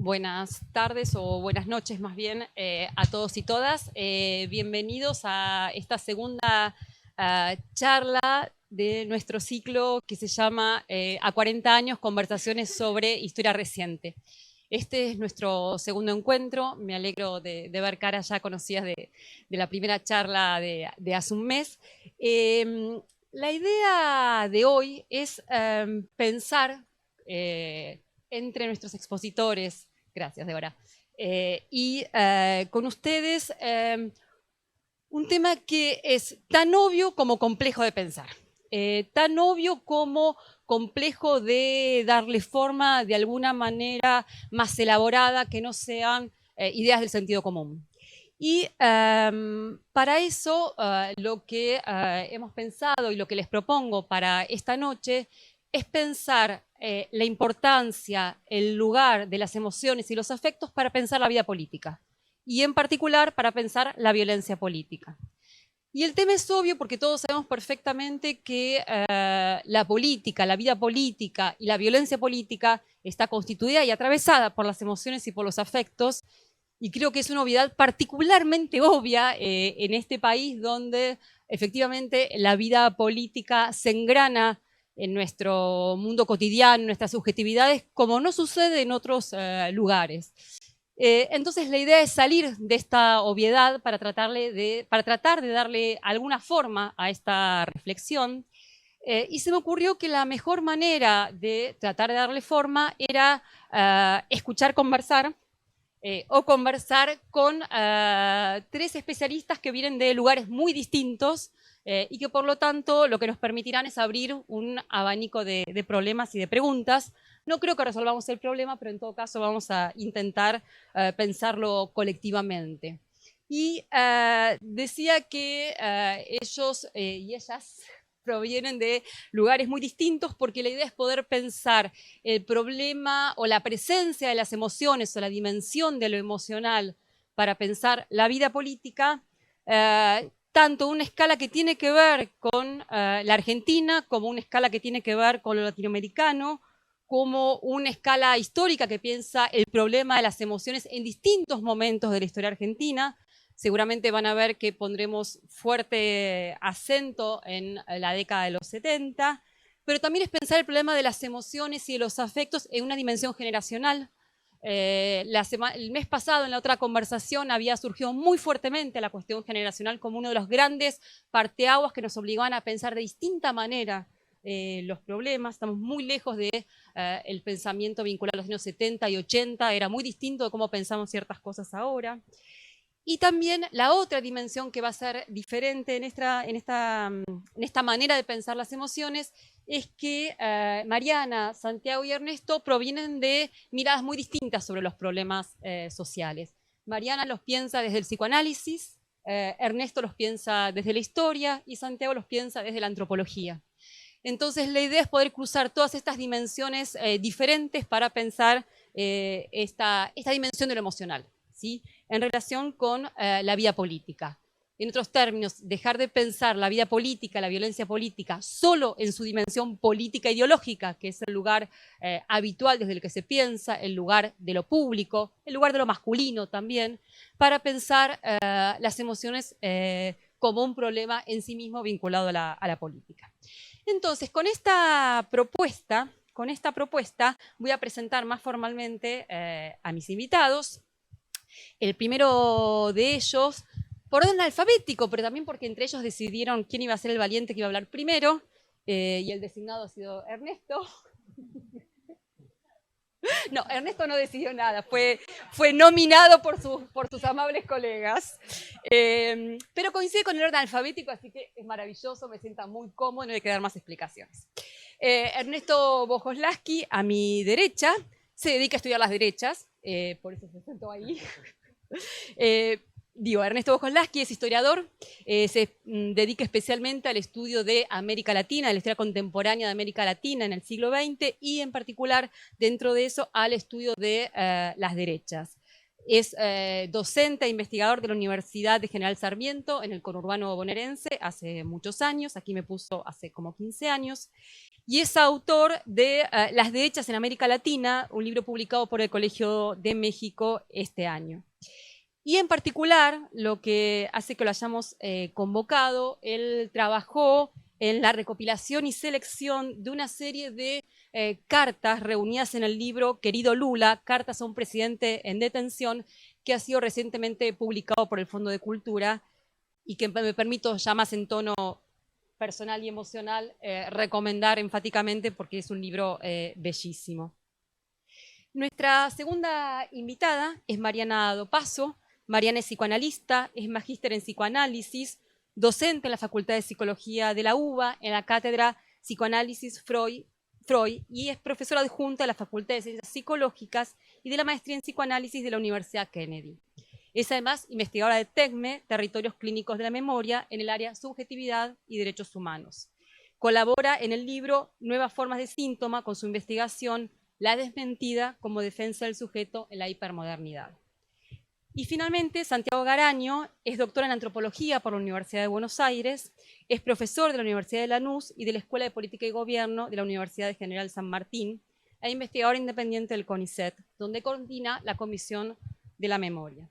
Buenas tardes o buenas noches más bien a todos y todas. Bienvenidos a esta segunda charla de nuestro ciclo que se llama A 40 años, conversaciones sobre historia reciente. Este es nuestro segundo encuentro. Me alegro de ver caras ya conocidas de la primera charla de hace un mes. La idea de hoy es pensar entre nuestros expositores, gracias Débora, y con ustedes un tema que es tan obvio como complejo de pensar, tan obvio como complejo de darle forma de alguna manera más elaborada que no sean ideas del sentido común. Y para eso lo que hemos pensado y lo que les propongo para esta noche es pensar la importancia, el lugar de las emociones y los afectos para pensar la vida política y en particular para pensar la violencia política. Y el tema es obvio porque todos sabemos perfectamente que la política, la vida política y la violencia política está constituida y atravesada por las emociones y por los afectos. Y creo que es una obviedad particularmente obvia en este país donde efectivamente la vida política se engrana en nuestro mundo cotidiano, en nuestras subjetividades, como no sucede en otros lugares. Entonces la idea es salir de esta obviedad para tratar de darle alguna forma a esta reflexión. Y se me ocurrió que la mejor manera de tratar de darle forma era escuchar conversar, o conversar con tres especialistas que vienen de lugares muy distintos y que por lo tanto lo que nos permitirán es abrir un abanico de problemas y de preguntas. No creo que resolvamos el problema, pero en todo caso vamos a intentar pensarlo colectivamente. Y decía que ellos y ellas provienen de lugares muy distintos porque la idea es poder pensar el problema o la presencia de las emociones o la dimensión de lo emocional para pensar la vida política, tanto una escala que tiene que ver con la Argentina, como una escala que tiene que ver con lo latinoamericano, como una escala histórica que piensa el problema de las emociones en distintos momentos de la historia argentina. Seguramente van a ver que pondremos fuerte acento en la década de los 70, pero también es pensar el problema de las emociones y de los afectos en una dimensión generacional. El mes pasado, en la otra conversación, había surgido muy fuertemente la cuestión generacional como uno de los grandes parteaguas que nos obligaban a pensar de distinta manera los problemas. Estamos muy lejos de el pensamiento vinculado a los años 70 y 80, era muy distinto de cómo pensamos ciertas cosas ahora. Y también la otra dimensión que va a ser diferente en esta manera de pensar las emociones es que Mariana, Santiago y Ernesto provienen de miradas muy distintas sobre los problemas sociales. Mariana los piensa desde el psicoanálisis, Ernesto los piensa desde la historia y Santiago los piensa desde la antropología. Entonces la idea es poder cruzar todas estas dimensiones diferentes para pensar esta dimensión de lo emocional, ¿sí? En relación con la vida política. En otros términos, dejar de pensar la vida política, la violencia política, solo en su dimensión política ideológica, que es el lugar habitual desde el que se piensa, el lugar de lo público, el lugar de lo masculino también, para pensar las emociones como un problema en sí mismo vinculado a la política. Entonces, con esta propuesta voy a presentar más formalmente a mis invitados. El primero de ellos, por orden alfabético, pero también porque entre ellos decidieron quién iba a ser el valiente que iba a hablar primero, y el designado ha sido Ernesto. No, Ernesto no decidió nada, fue nominado por sus amables colegas. Pero coincide con el orden alfabético, así que es maravilloso, me sienta muy cómodo, no hay que dar más explicaciones. Ernesto Bojoslaski, a mi derecha, se dedica a estudiar las derechas, por eso se sentó ahí. Ernesto Bojoslaski es historiador, se dedica especialmente al estudio de América Latina, de la historia contemporánea de América Latina en el siglo XX y en particular dentro de eso al estudio de las derechas. Es docente e investigador de la Universidad de General Sarmiento en el conurbano bonaerense hace muchos años, aquí me puso hace como 15 años, y es autor de Las derechas en América Latina, un libro publicado por el Colegio de México este año. Y en particular, lo que hace que lo hayamos convocado, él trabajó en la recopilación y selección de una serie de cartas reunidas en el libro Querido Lula, Cartas a un presidente en detención, que ha sido recientemente publicado por el Fondo de Cultura y que me permito ya más en tono personal y emocional recomendar enfáticamente porque es un libro bellísimo. Nuestra segunda invitada es Mariana Dopazo. Mariana es psicoanalista, es magíster en psicoanálisis, docente en la Facultad de Psicología de la UBA, en la cátedra Psicoanálisis Freud, y es profesora adjunta de la Facultad de Ciencias Psicológicas y de la Maestría en Psicoanálisis de la Universidad Kennedy. Es además investigadora de TECME, Territorios Clínicos de la Memoria, en el área Subjetividad y Derechos Humanos. Colabora en el libro Nuevas Formas de Síntoma con su investigación La desmentida como defensa del sujeto en la hipermodernidad. Y finalmente, Santiago Garaño es doctor en antropología por la Universidad de Buenos Aires, es profesor de la Universidad de Lanús y de la Escuela de Política y Gobierno de la Universidad de General San Martín, e investigador independiente del CONICET, donde coordina la Comisión de la Memoria.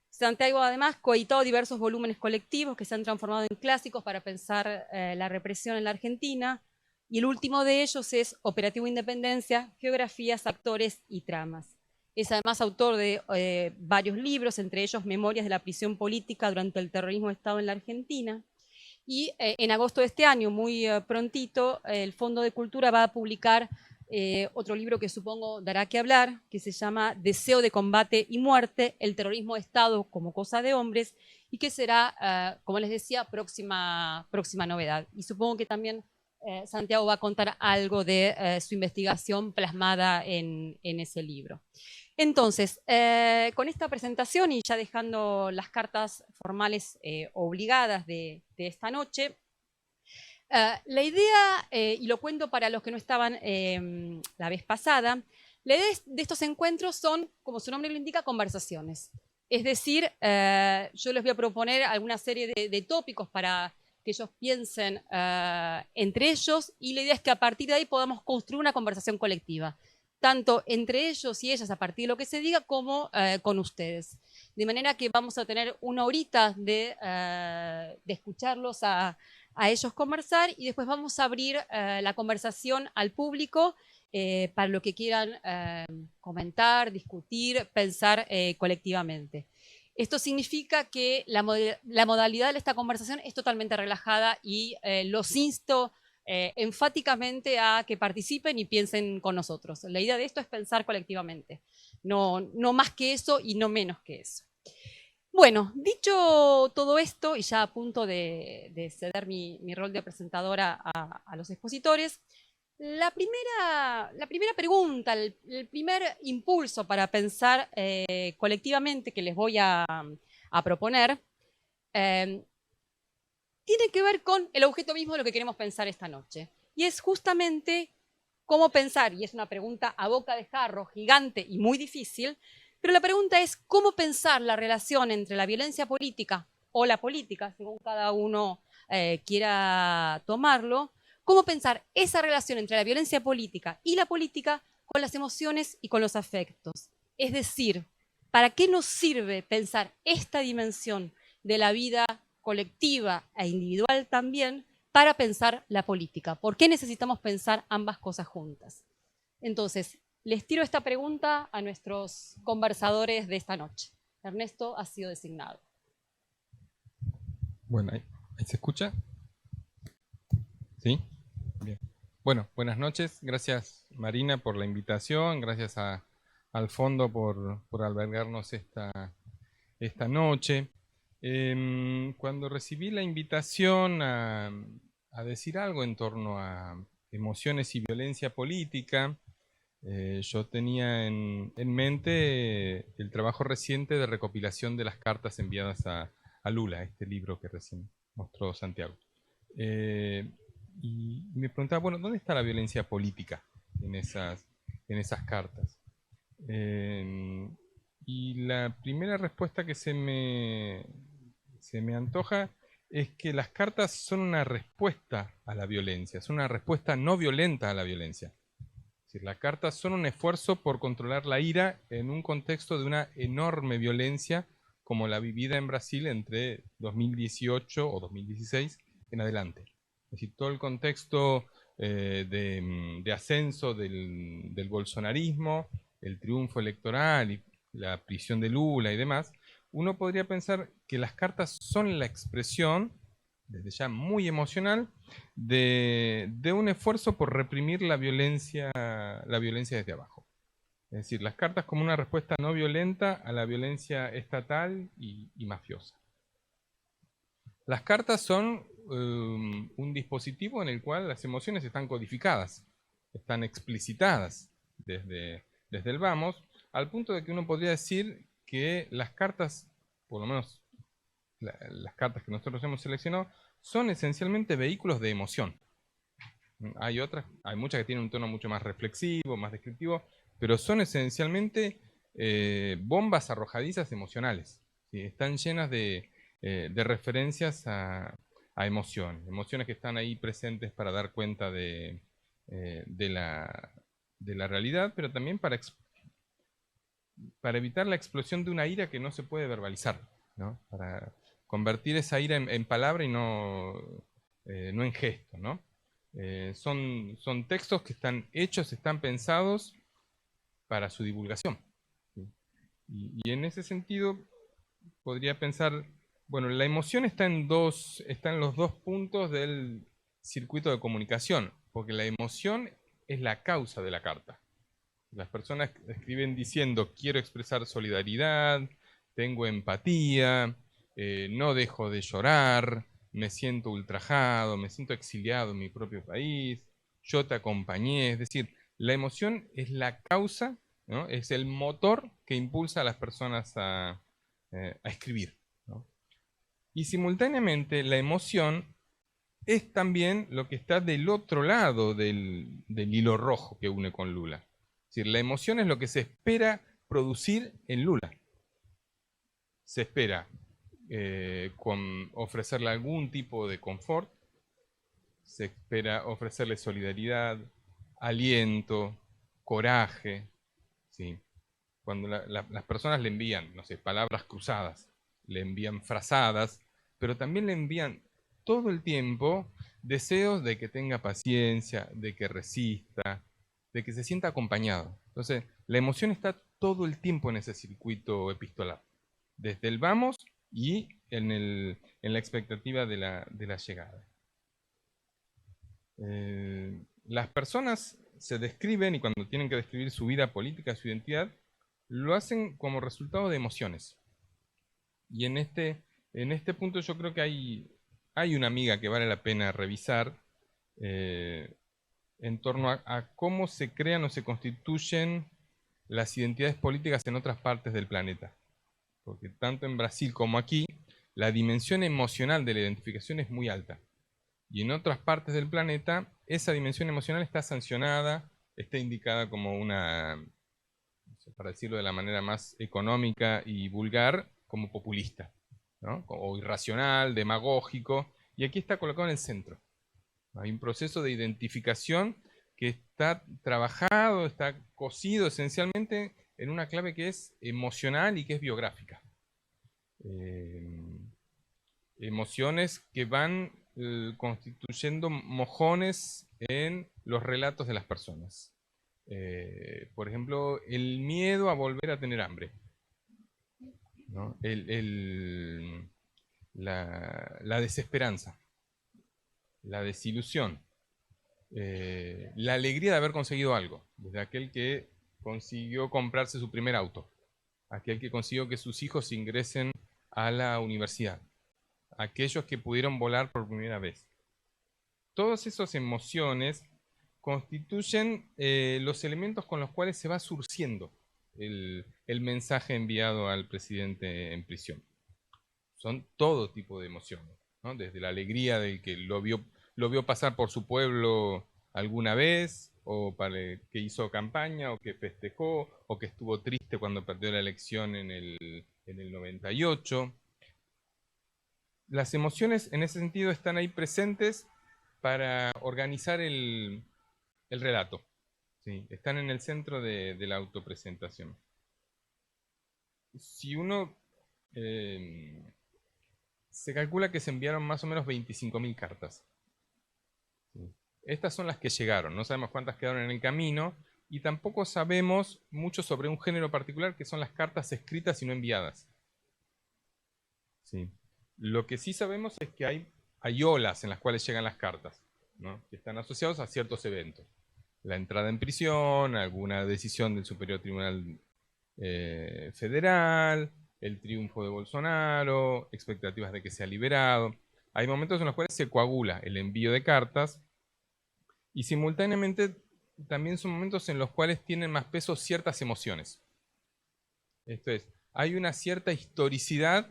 Santiago además coeditó diversos volúmenes colectivos que se han transformado en clásicos para pensar la represión en la Argentina, y el último de ellos es Operativo Independencia, Geografías, Actores y Tramas. Es además autor de varios libros, entre ellos Memorias de la prisión política durante el terrorismo de Estado en la Argentina. Y en agosto de este año, muy prontito, el Fondo de Cultura va a publicar otro libro que supongo dará que hablar, que se llama Deseo de combate y muerte, el terrorismo de Estado como cosa de hombres, y que será, como les decía, próxima novedad. Y supongo que también Santiago va a contar algo de su investigación plasmada en ese libro. Entonces, con esta presentación y ya dejando las cartas formales obligadas de esta noche, la idea, y lo cuento para los que no estaban la vez pasada, la idea de estos encuentros son, como su nombre lo indica, conversaciones. Es decir, yo les voy a proponer alguna serie de tópicos para que ellos piensen entre ellos, y la idea es que a partir de ahí podamos construir una conversación colectiva, tanto entre ellos y ellas a partir de lo que se diga, como con ustedes. De manera que vamos a tener una horita de escucharlos a ellos conversar, y después vamos a abrir la conversación al público para lo que quieran comentar, discutir, pensar colectivamente. Esto significa que la modalidad de esta conversación es totalmente relajada y los insto enfáticamente a que participen y piensen con nosotros. La idea de esto es pensar colectivamente, no más que eso y no menos que eso. Bueno, dicho todo esto, y ya a punto de ceder mi rol de presentadora a los expositores, la primera pregunta, el primer impulso para pensar colectivamente que les voy a proponer, tiene que ver con el objeto mismo de lo que queremos pensar esta noche. Y es justamente cómo pensar, y es una pregunta a boca de jarro, gigante y muy difícil, pero la pregunta es cómo pensar la relación entre la violencia política o la política, según cada uno quiera tomarlo, cómo pensar esa relación entre la violencia política y la política con las emociones y con los afectos. Es decir, ¿para qué nos sirve pensar esta dimensión de la vida colectiva e individual también para pensar la política? ¿Por qué necesitamos pensar ambas cosas juntas? Entonces, les tiro esta pregunta a nuestros conversadores de esta noche. Ernesto ha sido designado. Bueno, ¿ahí se escucha? ¿Sí? Bien. Bueno, buenas noches. Gracias, Marina, por la invitación. Gracias al Fondo por albergarnos esta noche. Cuando recibí la invitación a decir algo en torno a emociones y violencia política, yo tenía en mente el trabajo reciente de recopilación de las cartas enviadas a Lula, este libro que recién mostró Santiago. Y me preguntaba, bueno, ¿dónde está la violencia política en esas cartas? Y la primera respuesta que se me antoja es que las cartas son una respuesta a la violencia, son una respuesta no violenta a la violencia. Es decir, las cartas son un esfuerzo por controlar la ira en un contexto de una enorme violencia como la vivida en Brasil entre 2018 o 2016 en adelante. Es decir, todo el contexto de ascenso del bolsonarismo, el triunfo electoral y la prisión de Lula y demás, uno podría pensar que las cartas son la expresión, desde ya muy emocional, de un esfuerzo por reprimir la violencia desde abajo. Es decir, las cartas como una respuesta no violenta a la violencia estatal y mafiosa. Las cartas son un dispositivo en el cual las emociones están codificadas, están explicitadas desde el vamos, al punto de que uno podría decir que las cartas, por lo menos las cartas que nosotros hemos seleccionado, son esencialmente vehículos de emoción. Hay muchas que tienen un tono mucho más reflexivo, más descriptivo, pero son esencialmente bombas arrojadizas emocionales, ¿sí? Están llenas de referencias a emociones que están ahí presentes para dar cuenta de la realidad, pero también para evitar la explosión de una ira que no se puede verbalizar, ¿no? Para convertir esa ira en palabra y no en gesto, ¿no? Son textos que están hechos, están pensados para su divulgación. ¿Sí? Y en ese sentido podría pensar, bueno, la emoción está en los dos puntos del circuito de comunicación, porque la emoción es la causa de la carta. Las personas escriben diciendo, quiero expresar solidaridad, tengo empatía, no dejo de llorar, me siento ultrajado, me siento exiliado en mi propio país, yo te acompañé. Es decir, la emoción es la causa, ¿no? Es el motor que impulsa a las personas a escribir, ¿no? Y simultáneamente la emoción es también lo que está del otro lado del hilo rojo que une con Lula. Es decir, la emoción es lo que se espera producir en Lula. Se espera ofrecerle algún tipo de confort, se espera ofrecerle solidaridad, aliento, coraje, ¿sí? Cuando las personas le envían, no sé, palabras cruzadas, le envían frazadas, pero también le envían todo el tiempo deseos de que tenga paciencia, de que resista, de que se sienta acompañado. Entonces, la emoción está todo el tiempo en ese circuito epistolar, desde el vamos y en la expectativa de la llegada. Las personas se describen, y cuando tienen que describir su vida política, su identidad, lo hacen como resultado de emociones. Y en este punto yo creo que hay una amiga que vale la pena revisar en torno a cómo se crean o se constituyen las identidades políticas en otras partes del planeta. Porque tanto en Brasil como aquí, la dimensión emocional de la identificación es muy alta. Y en otras partes del planeta, esa dimensión emocional está sancionada, está indicada como una, para decirlo de la manera más económica y vulgar, como populista, ¿no? O irracional, demagógico, y aquí está colocado en el centro. Hay un proceso de identificación que está trabajado, está cosido esencialmente en una clave que es emocional y que es biográfica. Emociones que van constituyendo mojones en los relatos de las personas. Por ejemplo, el miedo a volver a tener hambre, ¿no? La desesperanza, la desilusión, la alegría de haber conseguido algo, desde aquel que consiguió comprarse su primer auto, aquel que consiguió que sus hijos ingresen a la universidad, aquellos que pudieron volar por primera vez. Todas esas emociones constituyen los elementos con los cuales se va surciendo el mensaje enviado al presidente en prisión. Son todo tipo de emociones, ¿no? Desde la alegría del que lo vio pasar por su pueblo alguna vez, o para que hizo campaña, o que festejó, o que estuvo triste cuando perdió la elección en el 98. Las emociones en ese sentido están ahí presentes para organizar el relato. ¿Sí? Están en el centro de la autopresentación. Si uno... se calcula que se enviaron más o menos 25.000 cartas. ¿Sí? Estas son las que llegaron, no sabemos cuántas quedaron en el camino, y tampoco sabemos mucho sobre un género particular, que son las cartas escritas y no enviadas. ¿Sí? Lo que sí sabemos es que hay olas en las cuales llegan las cartas, ¿no? Que están asociados a ciertos eventos. La entrada en prisión, alguna decisión del Superior Tribunal Federal, el triunfo de Bolsonaro, expectativas de que sea liberado. Hay momentos en los cuales se coagula el envío de cartas, y simultáneamente también son momentos en los cuales tienen más peso ciertas emociones. Esto es, hay una cierta historicidad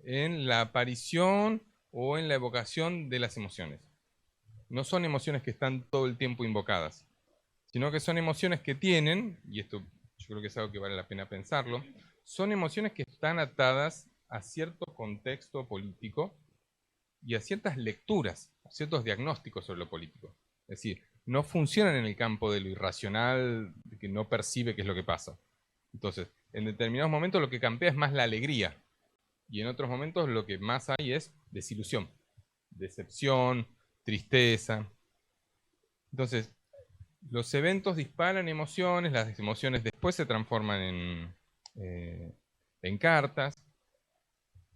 en la aparición o en la evocación de las emociones. No son emociones que están todo el tiempo invocadas, sino que son emociones que tienen, y esto yo creo que es algo que vale la pena pensarlo, son emociones que están atadas a cierto contexto político y a ciertas lecturas, a ciertos diagnósticos sobre lo político. Es decir, no funcionan en el campo de lo irracional, de que no percibe qué es lo que pasa. Entonces, en determinados momentos lo que campea es más la alegría, y en otros momentos lo que más hay es desilusión, decepción, tristeza. Entonces, los eventos disparan emociones, las emociones después se transforman en cartas.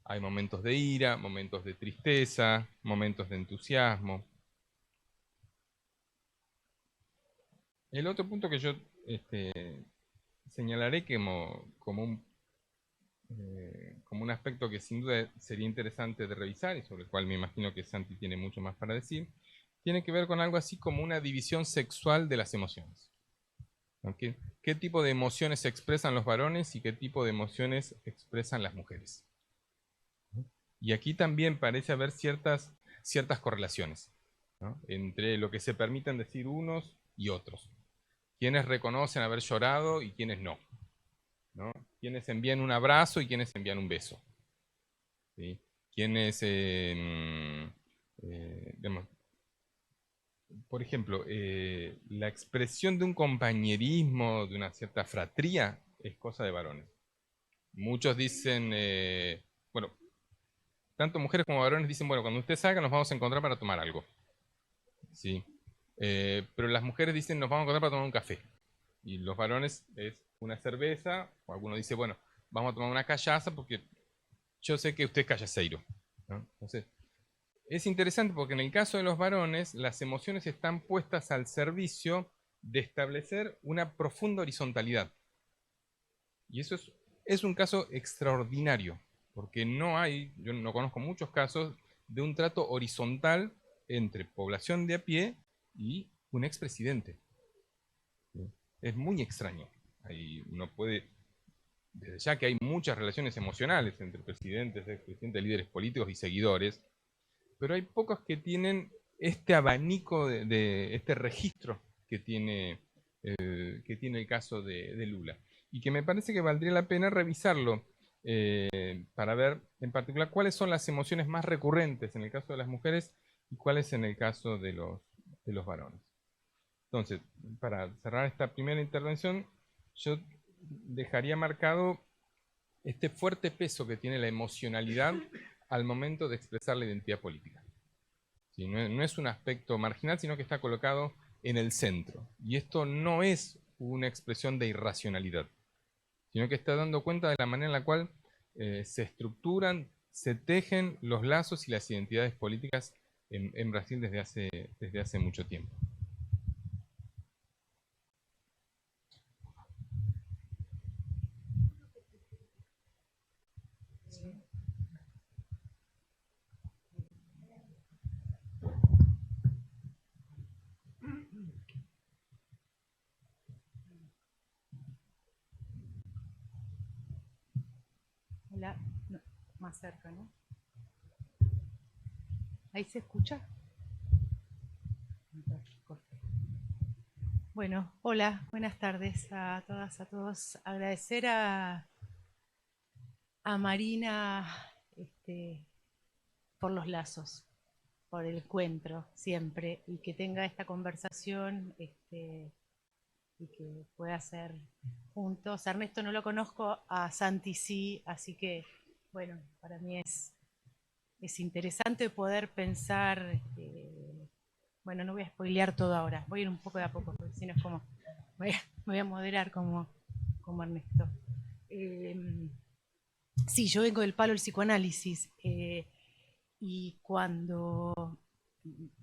Hay momentos de ira, momentos de tristeza, momentos de entusiasmo. El otro punto que yo señalaré como un aspecto que sin duda sería interesante de revisar, y sobre el cual me imagino que Santi tiene mucho más para decir, tiene que ver con algo así como una división sexual de las emociones. ¿Qué tipo de emociones expresan los varones y qué tipo de emociones expresan las mujeres? Y aquí también parece haber ciertas correlaciones, ¿no? Entre lo que se permiten decir unos y otros. Quienes reconocen haber llorado y quienes no, ¿no? Quienes envían un abrazo y quienes envían un beso. ¿Sí? Quienes, digamos, por ejemplo, la expresión de un compañerismo, de una cierta fratría, es cosa de varones. Muchos dicen, bueno, tanto mujeres como varones dicen, bueno, cuando usted salga nos vamos a encontrar para tomar algo. ¿Sí? Pero las mujeres dicen, nos vamos a encontrar para tomar un café. Y los varones es una cerveza, o alguno dice, bueno, vamos a tomar una callaza porque yo sé que usted es callaceiro, ¿no? Entonces, es interesante porque en el caso de los varones, las emociones están puestas al servicio de establecer una profunda horizontalidad. Y eso es un caso extraordinario, porque yo no conozco muchos casos de un trato horizontal entre población de a pie y un expresidente. Es muy extraño. Ahí uno puede, desde ya que hay muchas relaciones emocionales entre presidentes, expresidentes, líderes políticos y seguidores, pero hay pocos que tienen este abanico de este registro que tiene el caso de Lula. Y que me parece que valdría la pena revisarlo para ver en particular cuáles son las emociones más recurrentes en el caso de las mujeres y cuáles en el caso de los varones. Entonces, para cerrar esta primera intervención, yo dejaría marcado este fuerte peso que tiene la emocionalidad al momento de expresar la identidad política. ¿Sí? No es un aspecto marginal, sino que está colocado en el centro. Y esto no es una expresión de irracionalidad, sino que está dando cuenta de la manera en la cual se estructuran, se tejen los lazos y las identidades políticas en Brasil desde hace mucho tiempo. Hola, no, más cerca, ¿no? ¿Ahí se escucha? Corte. Bueno, hola, buenas tardes a todas, a todos. Agradecer a Marina por los lazos, por el encuentro siempre, y que tenga esta conversación y que pueda ser juntos. A Ernesto no lo conozco, a Santi sí, así que, bueno, para mí es interesante poder pensar. Bueno, no voy a spoilear todo ahora, voy a ir un poco de a poco, porque si no es como, me voy a moderar como Ernesto. Sí, yo vengo del palo del psicoanálisis, y cuando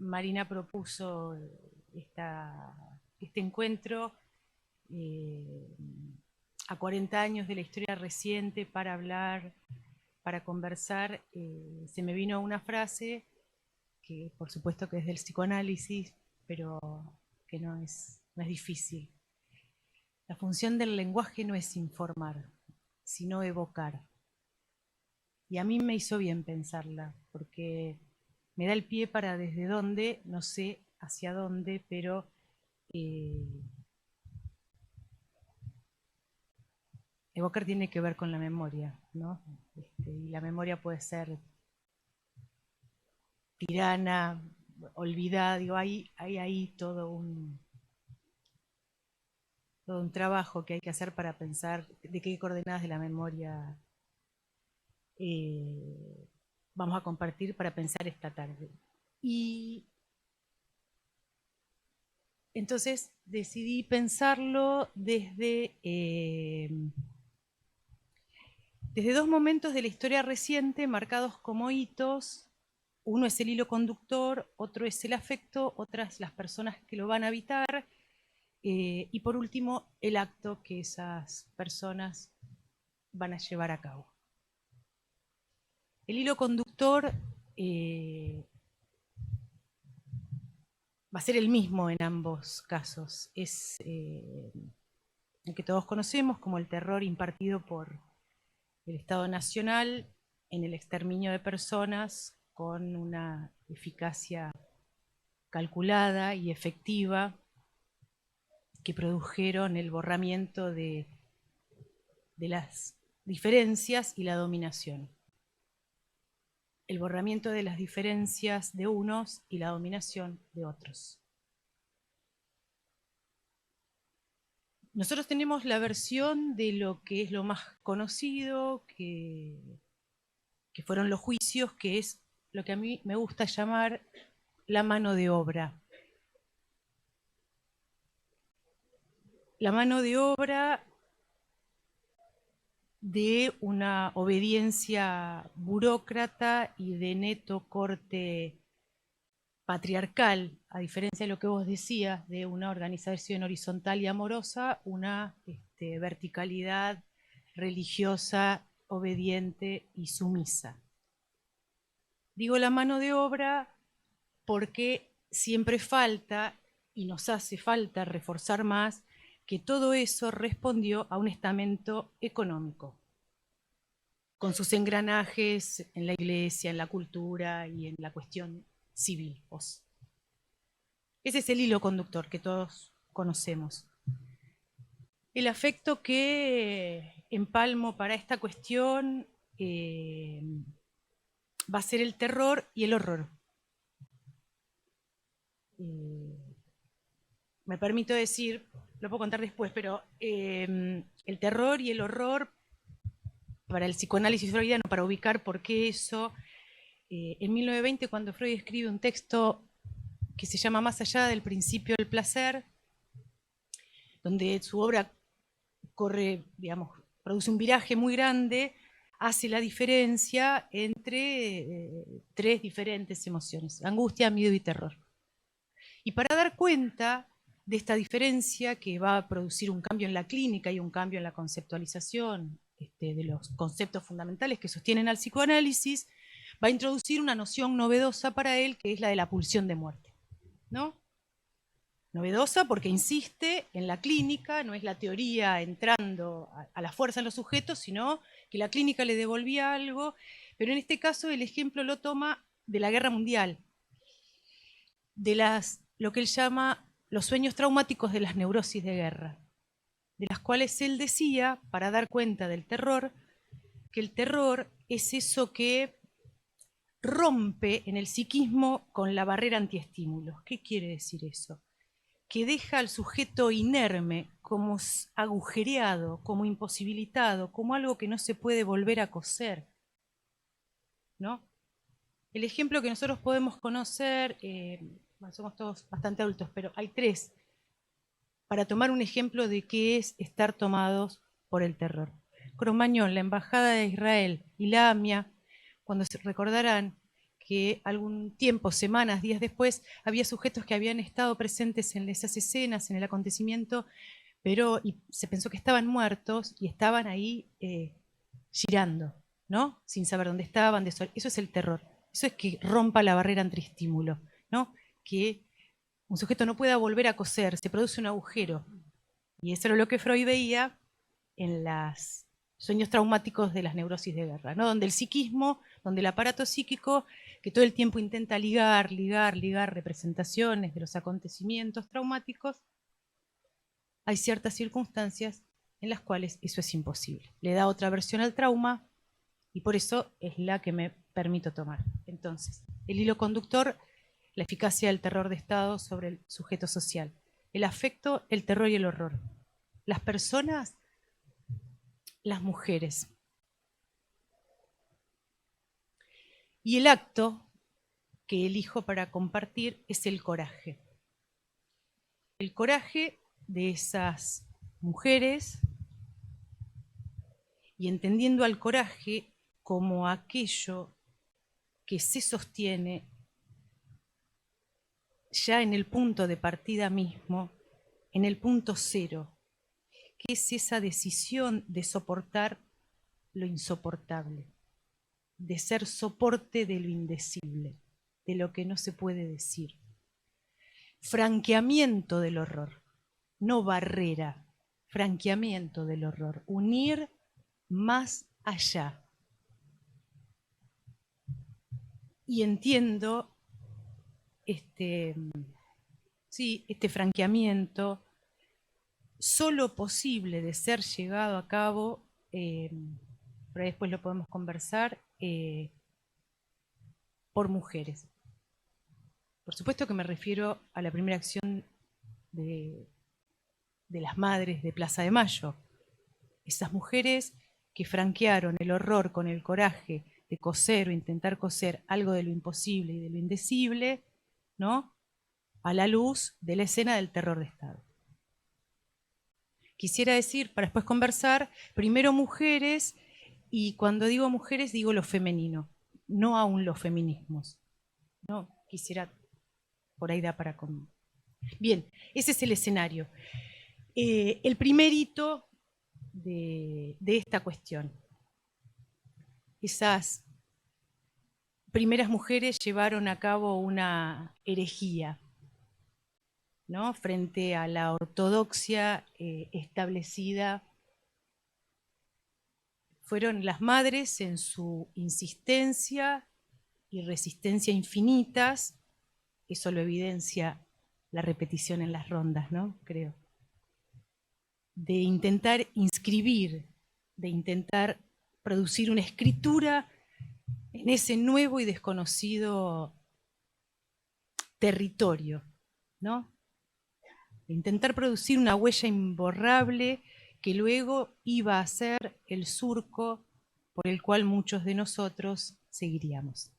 Marina propuso este encuentro, a 40 años de la historia reciente, para hablar, para conversar, se me vino una frase que por supuesto que es del psicoanálisis, pero que no es difícil. La función del lenguaje no es informar, sino evocar. Y a mí me hizo bien pensarla, porque me da el pie para desde dónde, no sé hacia dónde, pero evocar tiene que ver con la memoria, ¿no? Y la memoria puede ser tirana, olvidada, digo, hay ahí todo un trabajo que hay que hacer para pensar de qué coordenadas de la memoria vamos a compartir para pensar esta tarde. Y entonces decidí pensarlo desde dos momentos de la historia reciente marcados como hitos. Uno es el hilo conductor, otro es el afecto, otras las personas que lo van a habitar, y por último el acto que esas personas van a llevar a cabo. El hilo conductor va a ser el mismo en ambos casos. Es el que todos conocemos como el terror impartido por el Estado Nacional en el exterminio de personas con una eficacia calculada y efectiva que produjeron el borramiento de las diferencias y la dominación. El borramiento de las diferencias de unos y la dominación de otros. Nosotros tenemos la versión de lo que es lo más conocido, que fueron los juicios, que es lo que a mí me gusta llamar la mano de obra. La mano de obra de una obediencia burócrata y de neto corte patriarcal, a diferencia de lo que vos decías, de una organización horizontal y amorosa, una verticalidad religiosa, obediente y sumisa. Digo la mano de obra porque siempre falta, y nos hace falta reforzar más, que todo eso respondió a un estamento económico, con sus engranajes en la iglesia, en la cultura y en la cuestión civil. Ese es el hilo conductor que todos conocemos. El afecto que empalmo para esta cuestión va a ser el terror y el horror. Me permito decir, lo puedo contar después, pero el terror y el horror para el psicoanálisis freudiano, para ubicar por qué eso, en 1920, cuando Freud escribe un texto que se llama Más allá del principio del placer, donde su obra corre, digamos, produce un viraje muy grande, hace la diferencia entre tres diferentes emociones: angustia, miedo y terror. Y para dar cuenta de esta diferencia que va a producir un cambio en la clínica y un cambio en la conceptualización de los conceptos fundamentales que sostienen al psicoanálisis, va a introducir una noción novedosa para él, que es la de la pulsión de muerte, ¿no? Novedosa porque insiste en la clínica, no es la teoría entrando a la fuerza en los sujetos, sino que la clínica le devolvía algo, pero en este caso el ejemplo lo toma de la Guerra Mundial, de lo que él llama los sueños traumáticos de las neurosis de guerra, de las cuales él decía, para dar cuenta del terror, que el terror es eso que rompe en el psiquismo con la barrera antiestímulos. ¿Qué quiere decir eso? Que deja al sujeto inerme, como agujereado, como imposibilitado, como algo que no se puede volver a coser, ¿no? El ejemplo que nosotros podemos conocer, bueno, somos todos bastante adultos, pero hay tres, para tomar un ejemplo de qué es estar tomados por el terror. Cromañón, la Embajada de Israel y la AMIA, cuando se recordarán que algún tiempo, semanas, días después, había sujetos que habían estado presentes en esas escenas, en el acontecimiento, pero se pensó que estaban muertos y estaban ahí girando, ¿no? Sin saber dónde estaban. Eso es el terror. Eso es que rompa la barrera entre estímulo, ¿no? Que un sujeto no pueda volver a coser, se produce un agujero. Y eso era lo que Freud veía en los sueños traumáticos de las neurosis de guerra, ¿no? Donde el psiquismo, donde el aparato psíquico, que todo el tiempo intenta ligar representaciones de los acontecimientos traumáticos, hay ciertas circunstancias en las cuales eso es imposible. Le da otra versión al trauma y por eso es la que me permito tomar. Entonces, el hilo conductor, la eficacia del terror de Estado sobre el sujeto social. El afecto, el terror y el horror. Las personas, las mujeres. Y el acto que elijo para compartir es el coraje. El coraje de esas mujeres y entendiendo al coraje como aquello que se sostiene ya en el punto de partida mismo, en el punto cero, que es esa decisión de soportar lo insoportable, de ser soporte de lo indecible, de lo que no se puede decir. Franqueamiento del horror, no barrera, franqueamiento del horror, unir más allá. Y entiendo este franqueamiento solo posible de ser llevado a cabo, pero después lo podemos conversar, por mujeres. Por supuesto que me refiero a la primera acción de las madres de Plaza de Mayo. Esas mujeres que franquearon el horror con el coraje de coser o intentar coser algo de lo imposible y de lo indecible, ¿no? A la luz de la escena del terror de Estado. Quisiera decir, para después conversar, primero mujeres, y cuando digo mujeres digo lo femenino, no aún los feminismos. No, quisiera, por ahí da para... Bien, ese es el escenario. El primer hito de esta cuestión. Esas primeras mujeres llevaron a cabo una herejía, ¿no? Frente a la ortodoxia establecida. Fueron las madres en su insistencia y resistencia infinitas, eso lo evidencia la repetición en las rondas, ¿no? Creo. De intentar inscribir, de intentar producir una escritura en ese nuevo y desconocido territorio, ¿no? De intentar producir una huella imborrable que luego iba a ser el surco por el cual muchos de nosotros seguiríamos.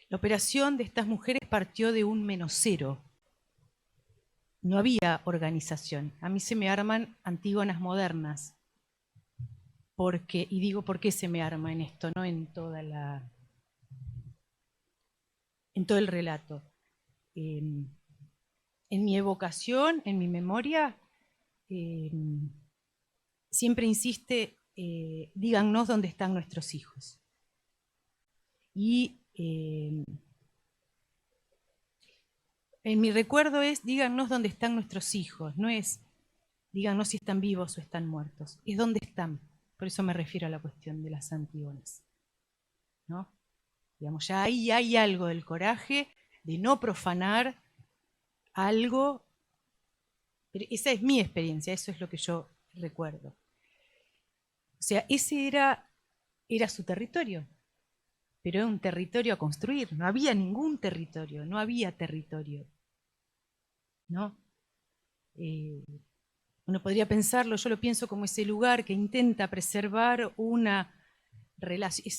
La operación de estas mujeres partió de un -0. No había organización. A mí se me arman Antígonas modernas. Porque, y digo por qué se me arma en esto, no en toda en todo el relato. En mi evocación, en mi memoria, siempre insiste, díganos dónde están nuestros hijos. Y en mi recuerdo es, díganos dónde están nuestros hijos, no es, díganos si están vivos o están muertos, es dónde están. Por eso me refiero a la cuestión de las Antígonas, ¿no? Digamos, ya ahí hay algo del coraje de no profanar algo. Pero esa es mi experiencia, eso es lo que yo recuerdo. O sea, ese era su territorio, pero era un territorio a construir, no había ningún territorio, no había territorio, ¿no? Uno podría pensarlo, yo lo pienso como ese lugar que intenta preservar una relación,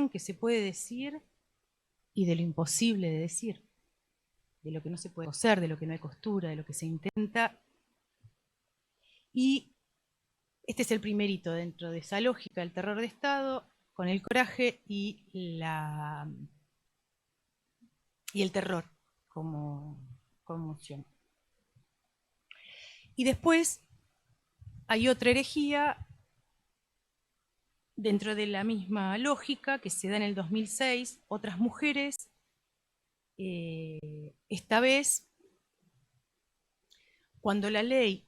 que se puede decir y de lo imposible de decir, de lo que no se puede coser, de lo que no hay costura, de lo que se intenta. Y este es el primer hito dentro de esa lógica del terror de Estado, con el coraje y el terror como emoción. Y después hay otra herejía dentro de la misma lógica que se da en el 2006, otras mujeres, esta vez cuando la ley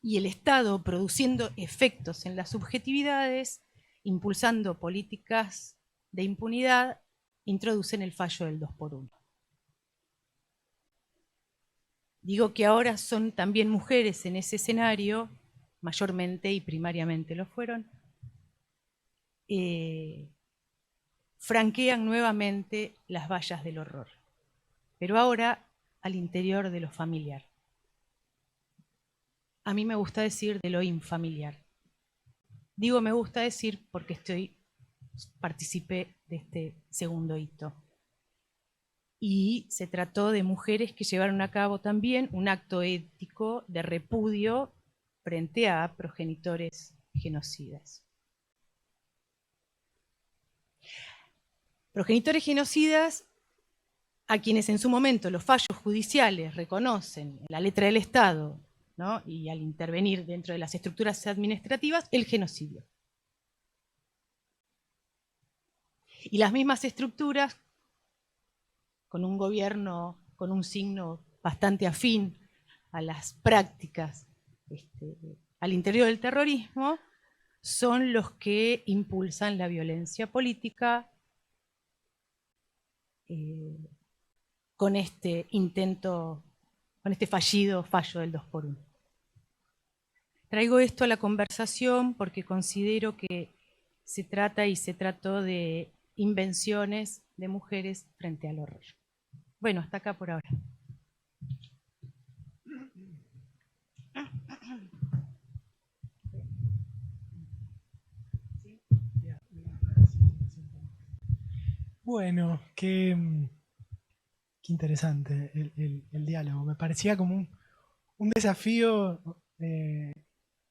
y el Estado produciendo efectos en las subjetividades, impulsando políticas de impunidad, introducen el fallo del 2x1. Digo que ahora son también mujeres en ese escenario, mayormente y primariamente lo fueron, franquean nuevamente las vallas del horror, pero ahora al interior de lo familiar. A mí me gusta decir de lo infamiliar. Digo me gusta decir porque participé de este segundo hito. Y se trató de mujeres que llevaron a cabo también un acto ético de repudio frente a progenitores genocidas. Progenitores genocidas a quienes en su momento los fallos judiciales reconocen en la letra del Estado, ¿no? Y al intervenir dentro de las estructuras administrativas, el genocidio. Y las mismas estructuras, con un gobierno, con un signo bastante afín a las prácticas al interior del terrorismo, son los que impulsan la violencia política con este intento, con este fallo del 2x1. Traigo esto a la conversación porque considero que se trató de invenciones de mujeres frente al horror. Bueno, hasta acá por ahora. Bueno, qué interesante el diálogo. Me parecía como un desafío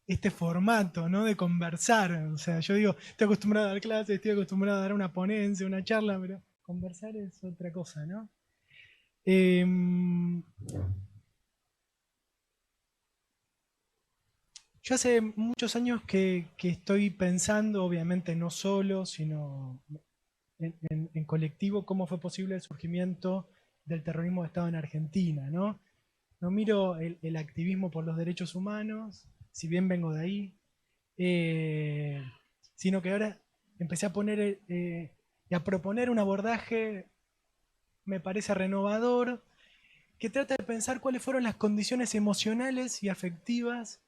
este formato, ¿no? De conversar. O sea, yo digo, estoy acostumbrado a dar clases, estoy acostumbrado a dar una ponencia, una charla, pero conversar es otra cosa, ¿no? Yo hace muchos años que estoy pensando, obviamente no solo, sino en colectivo, cómo fue posible el surgimiento del terrorismo de Estado en Argentina, ¿no? No miro el activismo por los derechos humanos, si bien vengo de ahí, sino que ahora empecé a poner y a proponer un abordaje, me parece renovador, que trata de pensar cuáles fueron las condiciones emocionales y afectivas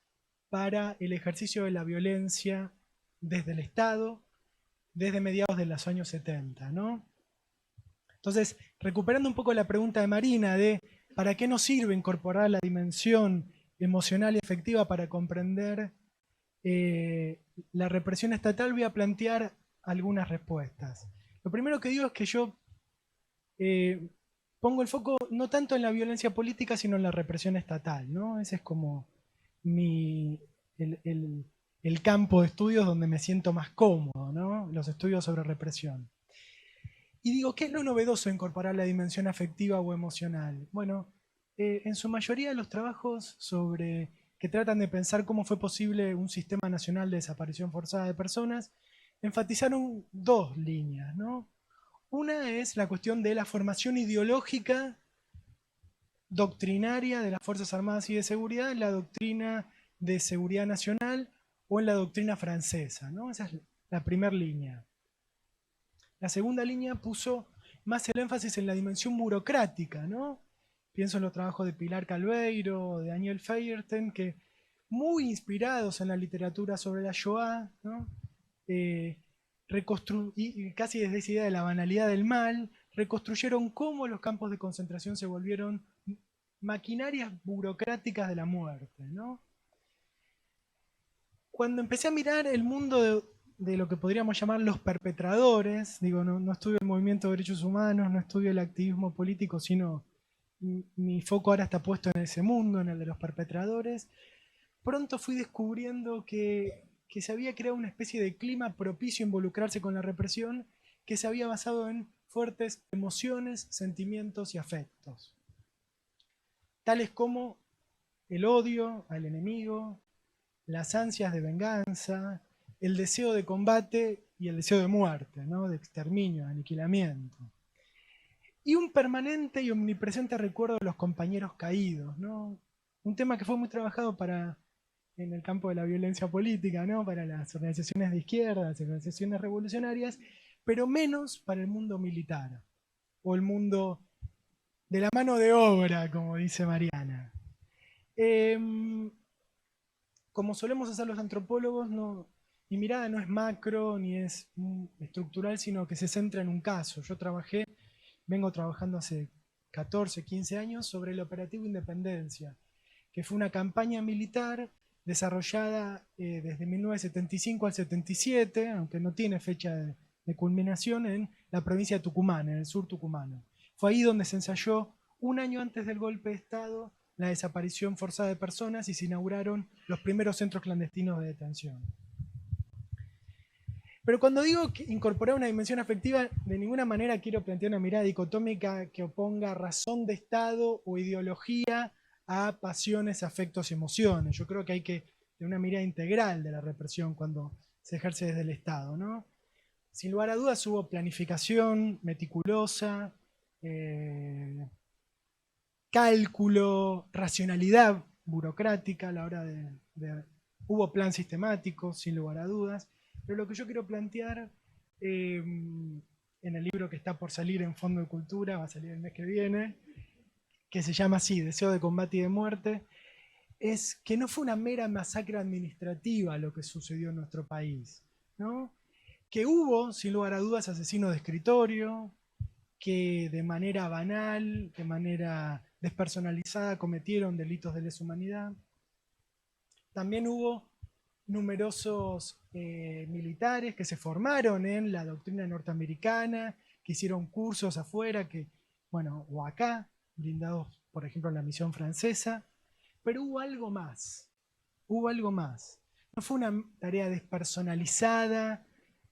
para el ejercicio de la violencia desde el Estado, desde mediados de los años 70, ¿no? Entonces, recuperando un poco la pregunta de Marina de ¿para qué nos sirve incorporar la dimensión emocional y afectiva para comprender la represión estatal? Voy a plantear algunas respuestas. Lo primero que digo es que yo pongo el foco no tanto en la violencia política, sino en la represión estatal, ¿no? Ese es como el campo de estudios donde me siento más cómodo, ¿no? Los estudios sobre represión. Y digo, ¿qué es lo novedoso de incorporar la dimensión afectiva o emocional? Bueno, en su mayoría los trabajos que tratan de pensar cómo fue posible un sistema nacional de desaparición forzada de personas, enfatizaron dos líneas, ¿no? Una es la cuestión de la formación ideológica doctrinaria de las Fuerzas Armadas y de Seguridad en la doctrina de seguridad nacional o en la doctrina francesa, ¿no? Esa es la primera línea. La segunda línea puso más el énfasis en la dimensión burocrática, ¿no? Pienso en los trabajos de Pilar Calveiro, de Daniel Feierten, que muy inspirados en la literatura sobre la Shoah, ¿no? Y casi desde esa idea de la banalidad del mal, reconstruyeron cómo los campos de concentración se volvieron maquinarias burocráticas de la muerte, ¿no? Cuando empecé a mirar el mundo de lo que podríamos llamar los perpetradores, digo, no estudio el movimiento de derechos humanos, no estudio el activismo político, sino mi foco ahora está puesto en ese mundo, en el de los perpetradores, pronto fui descubriendo que se había creado una especie de clima propicio a involucrarse con la represión, que se había basado en fuertes emociones, sentimientos y afectos, tales como el odio al enemigo, las ansias de venganza, el deseo de combate y el deseo de muerte, ¿no? De exterminio, de aniquilamiento. Y un permanente y omnipresente recuerdo de los compañeros caídos, ¿no? Un tema que fue muy trabajado en el campo de la violencia política, ¿no? Para las organizaciones de izquierda, las organizaciones revolucionarias, pero menos para el mundo militar, o el mundo de la mano de obra, como dice Mariana. Como solemos hacer los antropólogos, mi mirada no es macro ni es estructural, sino que se centra en un caso. Yo vengo trabajando hace 14, 15 años sobre el Operativo Independencia, que fue una campaña militar desarrollada desde 1975 al 77, aunque no tiene fecha de culminación, en la provincia de Tucumán, en el sur tucumano. Fue ahí donde se ensayó, un año antes del golpe de Estado, la desaparición forzada de personas y se inauguraron los primeros centros clandestinos de detención. Pero cuando digo que incorporar una dimensión afectiva, de ninguna manera quiero plantear una mirada dicotómica que oponga razón de Estado o ideología a pasiones, afectos y emociones. Yo creo que hay que tener una mirada integral de la represión cuando se ejerce desde el Estado, ¿no? Sin lugar a dudas hubo planificación meticulosa, cálculo, racionalidad burocrática a la hora hubo plan sistemático, sin lugar a dudas, pero lo que yo quiero plantear en el libro que está por salir en Fondo de Cultura, va a salir el mes que viene, que se llama así, Deseo de combate y de muerte, es que no fue una mera masacre administrativa lo que sucedió en nuestro país, ¿no? Que hubo, sin lugar a dudas, asesinos de escritorio, que de manera banal, de manera despersonalizada, cometieron delitos de lesa humanidad. También hubo numerosos militares que se formaron en la doctrina norteamericana, que hicieron cursos afuera, o acá, brindados, por ejemplo, en la misión francesa, pero hubo algo más, No fue una tarea despersonalizada,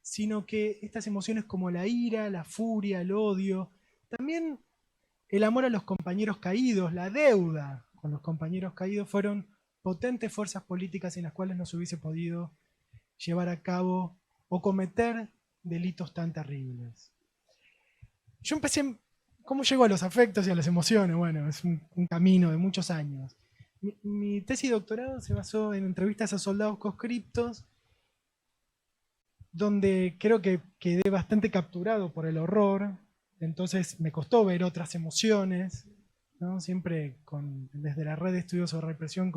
sino que estas emociones como la ira, la furia, el odio, también el amor a los compañeros caídos, la deuda con los compañeros caídos, fueron potentes fuerzas políticas sin las cuales no se hubiese podido llevar a cabo o cometer delitos tan terribles. Yo empecé, ¿cómo llego a los afectos y a las emociones? Bueno, es un camino de muchos años. Mi tesis de doctorado se basó en entrevistas a soldados conscriptos, donde creo que quedé bastante capturado por el horror, entonces me costó ver otras emociones, ¿no? Siempre desde la red de estudios sobre represión,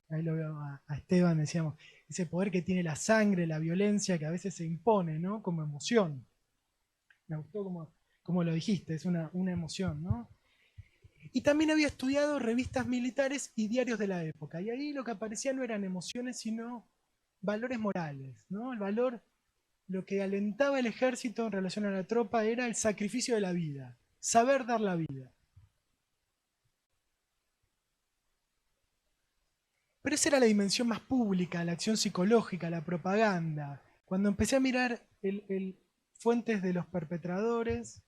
ahí lo veo a Esteban, decíamos, ese poder que tiene la sangre, la violencia, que a veces se impone, ¿no? Como emoción. Me gustó como lo dijiste, es una emoción, ¿no? Y también había estudiado revistas militares y diarios de la época, y ahí lo que aparecía no eran emociones, sino valores morales, ¿no? Lo que alentaba el ejército en relación a la tropa era el sacrificio de la vida, saber dar la vida. Pero esa era la dimensión más pública, la acción psicológica, la propaganda. Cuando empecé a mirar fuentes de los perpetradores,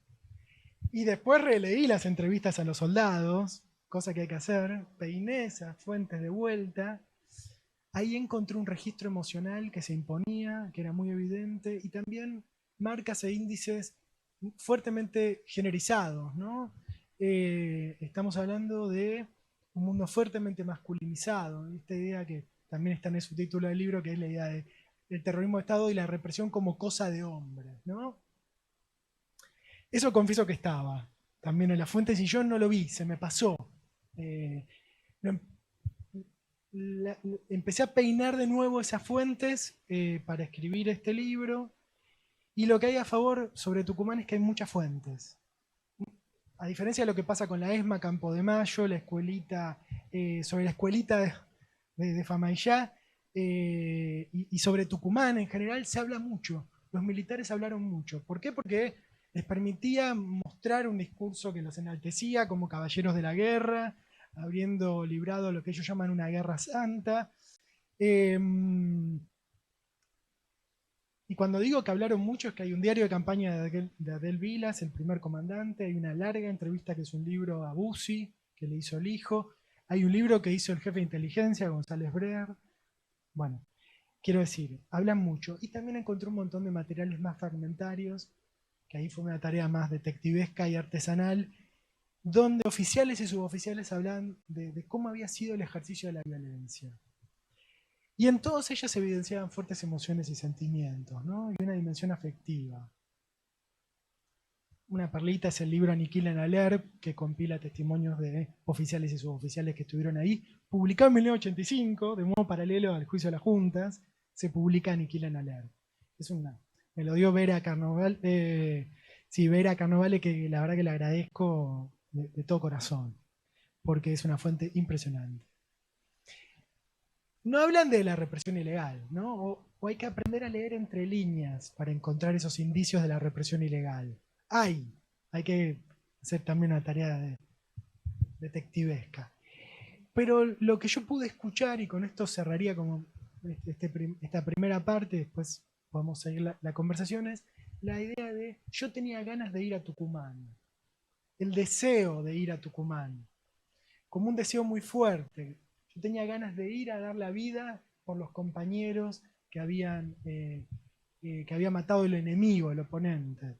y después releí las entrevistas a los soldados, cosa que hay que hacer, peiné esas fuentes de vuelta, ahí encontré un registro emocional que se imponía, que era muy evidente, y también marcas e índices fuertemente generizados, ¿no? Estamos hablando de un mundo fuertemente masculinizado, esta idea que también está en el subtítulo del libro, que es la idea del terrorismo de Estado y la represión como cosa de hombres, ¿no? Eso confieso que estaba también en las fuentes y yo no lo vi, se me pasó. Lo empecé a peinar de nuevo esas fuentes para escribir este libro, y lo que hay a favor sobre Tucumán es que hay muchas fuentes. A diferencia de lo que pasa con la ESMA, Campo de Mayo, la escuelita, sobre la escuelita de Famaillá, y sobre Tucumán en general se habla mucho. Los militares hablaron mucho. ¿Por qué? Porque les permitía mostrar un discurso que los enaltecía como caballeros de la guerra, habiendo librado lo que ellos llaman una guerra santa. Y cuando digo que hablaron mucho es que hay un diario de campaña de Adel Vilas, el primer comandante, hay una larga entrevista que es un libro a Bussi, que le hizo el hijo, hay un libro que hizo el jefe de inteligencia, González Breer. Bueno, quiero decir, hablan mucho. Y también encontré un montón de materiales más fragmentarios, que ahí fue una tarea más detectivesca y artesanal, donde oficiales y suboficiales hablan de cómo había sido el ejercicio de la violencia. Y en todas ellas se evidenciaban fuertes emociones y sentimientos, ¿no? Y una dimensión afectiva. Una perlita es el libro Aniquila en Aler, que compila testimonios de oficiales y suboficiales que estuvieron ahí. Publicado en 1985, de modo paralelo al juicio de las juntas, se publica Aniquila en Aler. Me lo dio Vera Carnovale, Vera Carnovale, que la verdad que le agradezco de todo corazón, porque es una fuente impresionante. No hablan de la represión ilegal, ¿no? O hay que aprender a leer entre líneas para encontrar esos indicios de la represión ilegal. Hay que hacer también una tarea detectivesca. Pero lo que yo pude escuchar, y con esto cerraría como esta primera parte, después podemos seguir la conversación, es la idea de yo tenía ganas de ir a Tucumán, el deseo de ir a Tucumán, como un deseo muy fuerte. Yo tenía ganas de ir a dar la vida por los compañeros que había matado el enemigo, el oponente.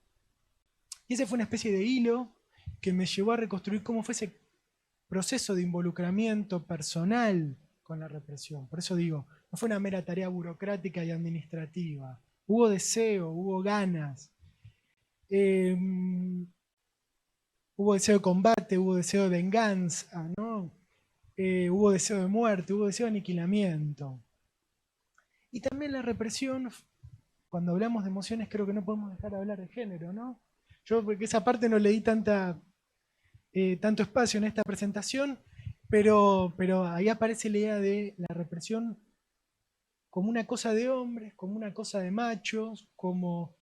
Y ese fue una especie de hilo que me llevó a reconstruir cómo fue ese proceso de involucramiento personal con la represión. Por eso digo, no fue una mera tarea burocrática y administrativa. Hubo deseo, hubo ganas. Hubo deseo de combate, hubo deseo de venganza, ¿no? Hubo deseo de muerte, hubo deseo de aniquilamiento. Y también la represión, cuando hablamos de emociones, creo que no podemos dejar de hablar de género, ¿no? Yo, porque esa parte no le di tanto espacio en esta presentación, pero ahí aparece la idea de la represión como una cosa de hombres, como una cosa de machos, como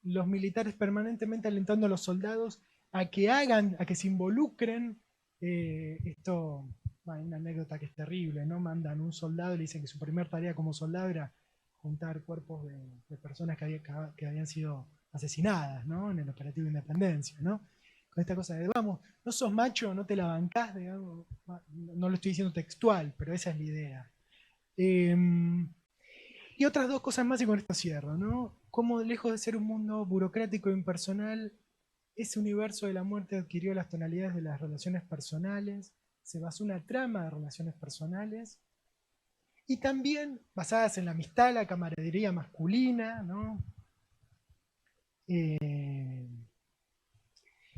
los militares permanentemente alentando a los soldados a que se involucren. Esto, hay una anécdota que es terrible, ¿no? Mandan un soldado y le dicen que su primera tarea como soldado era juntar cuerpos de personas que habían sido asesinadas, ¿no? En el operativo de Independencia, ¿no? Con esta cosa de, vamos, no sos macho, no te la bancás, digamos, no lo estoy diciendo textual, pero esa es la idea. Y otras dos cosas más y con esto cierro, ¿no? Cómo lejos de ser un mundo burocrático e impersonal, ese universo de la muerte adquirió las tonalidades de las relaciones personales, se basó una trama de relaciones personales, y también basadas en la amistad, la camaradería masculina, ¿no?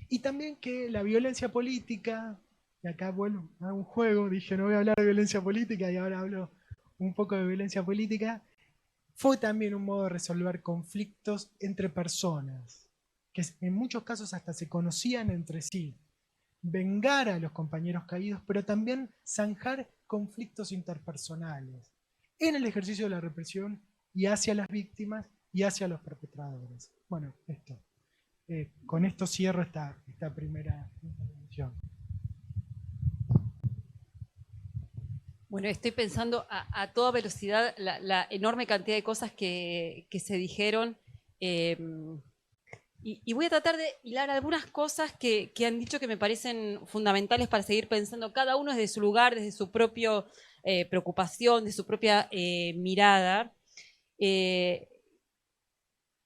Y también que la violencia política, y acá vuelvo a un juego, dije no voy a hablar de violencia política y ahora hablo un poco de violencia política, fue también un modo de resolver conflictos entre personas, que en muchos casos hasta se conocían entre sí, vengar a los compañeros caídos, pero también zanjar conflictos interpersonales en el ejercicio de la represión y hacia las víctimas y hacia los perpetradores. Bueno, con esto cierro esta primera intervención. Bueno, estoy pensando a toda velocidad la enorme cantidad de cosas que se dijeron. Y voy a tratar de hilar algunas cosas que han dicho que me parecen fundamentales para seguir pensando cada uno desde su lugar, desde su propia preocupación, de su propia mirada.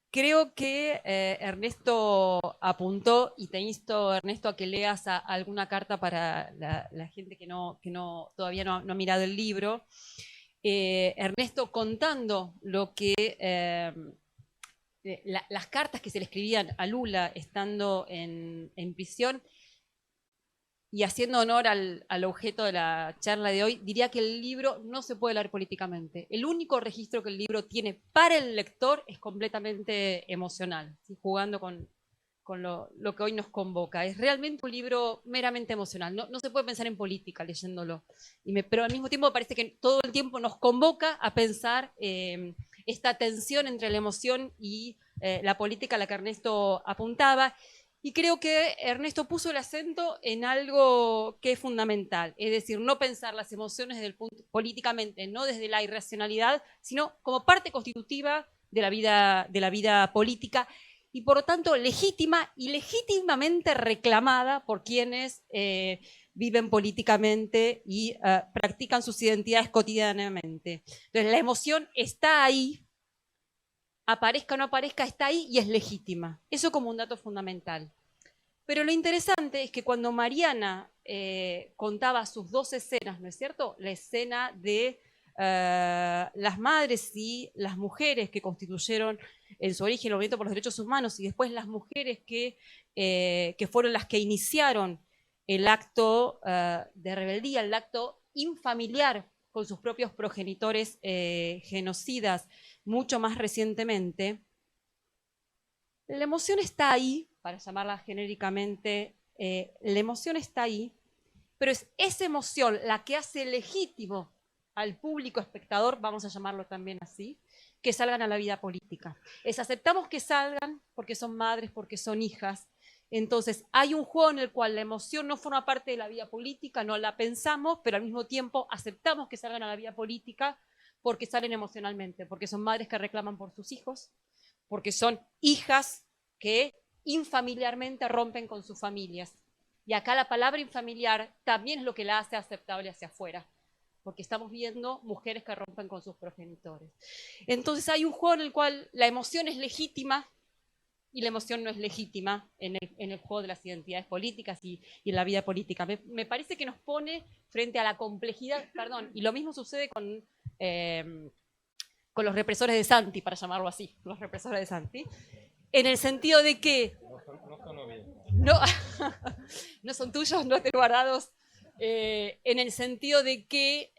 Creo que Ernesto apuntó, y te insto, Ernesto, a que leas alguna carta para la gente que todavía no ha mirado el libro. Ernesto contando lo que las cartas que se le escribían a Lula estando en prisión. Y haciendo honor al objeto de la charla de hoy, diría que el libro no se puede leer políticamente. El único registro que el libro tiene para el lector es completamente emocional, ¿sí? Jugando con lo que hoy nos convoca. Es realmente un libro meramente emocional. No se puede pensar en política leyéndolo. Pero al mismo tiempo parece que todo el tiempo nos convoca a pensar esta tensión entre la emoción y la política a la que Ernesto apuntaba. Y creo que Ernesto puso el acento en algo que es fundamental, es decir, no pensar las emociones políticamente, no desde la irracionalidad, sino como parte constitutiva de la vida política y por lo tanto legítima y legítimamente reclamada por quienes viven políticamente y practican sus identidades cotidianamente. Entonces la emoción está ahí, aparezca o no aparezca, está ahí y es legítima. Eso como un dato fundamental. Pero lo interesante es que cuando Mariana contaba sus dos escenas, ¿no es cierto? La escena de las madres y las mujeres que constituyeron en su origen el movimiento por los derechos humanos y después las mujeres que fueron las que iniciaron el acto de rebeldía, el acto infamiliar con sus propios progenitores genocidas mucho más recientemente, la emoción está ahí, para llamarla genéricamente, la emoción está ahí, pero es esa emoción la que hace legítimo al público espectador, vamos a llamarlo también así, que salgan a la vida política. Aceptamos que salgan porque son madres, porque son hijas. Entonces hay un juego en el cual la emoción no forma parte de la vida política, no la pensamos, pero al mismo tiempo aceptamos que salgan a la vida política porque salen emocionalmente, porque son madres que reclaman por sus hijos, porque son hijas que infamiliarmente rompen con sus familias. Y acá la palabra infamiliar también es lo que la hace aceptable hacia afuera, porque estamos viendo mujeres que rompen con sus progenitores. Entonces hay un juego en el cual la emoción es legítima y la emoción no es legítima en el juego de las identidades políticas y en la vida política. Me parece que nos pone frente a la complejidad, y lo mismo sucede con los represores de Santi, para llamarlo así, los represores de Santi, en el sentido de que no son tuyos, no estén guardados, en el sentido de que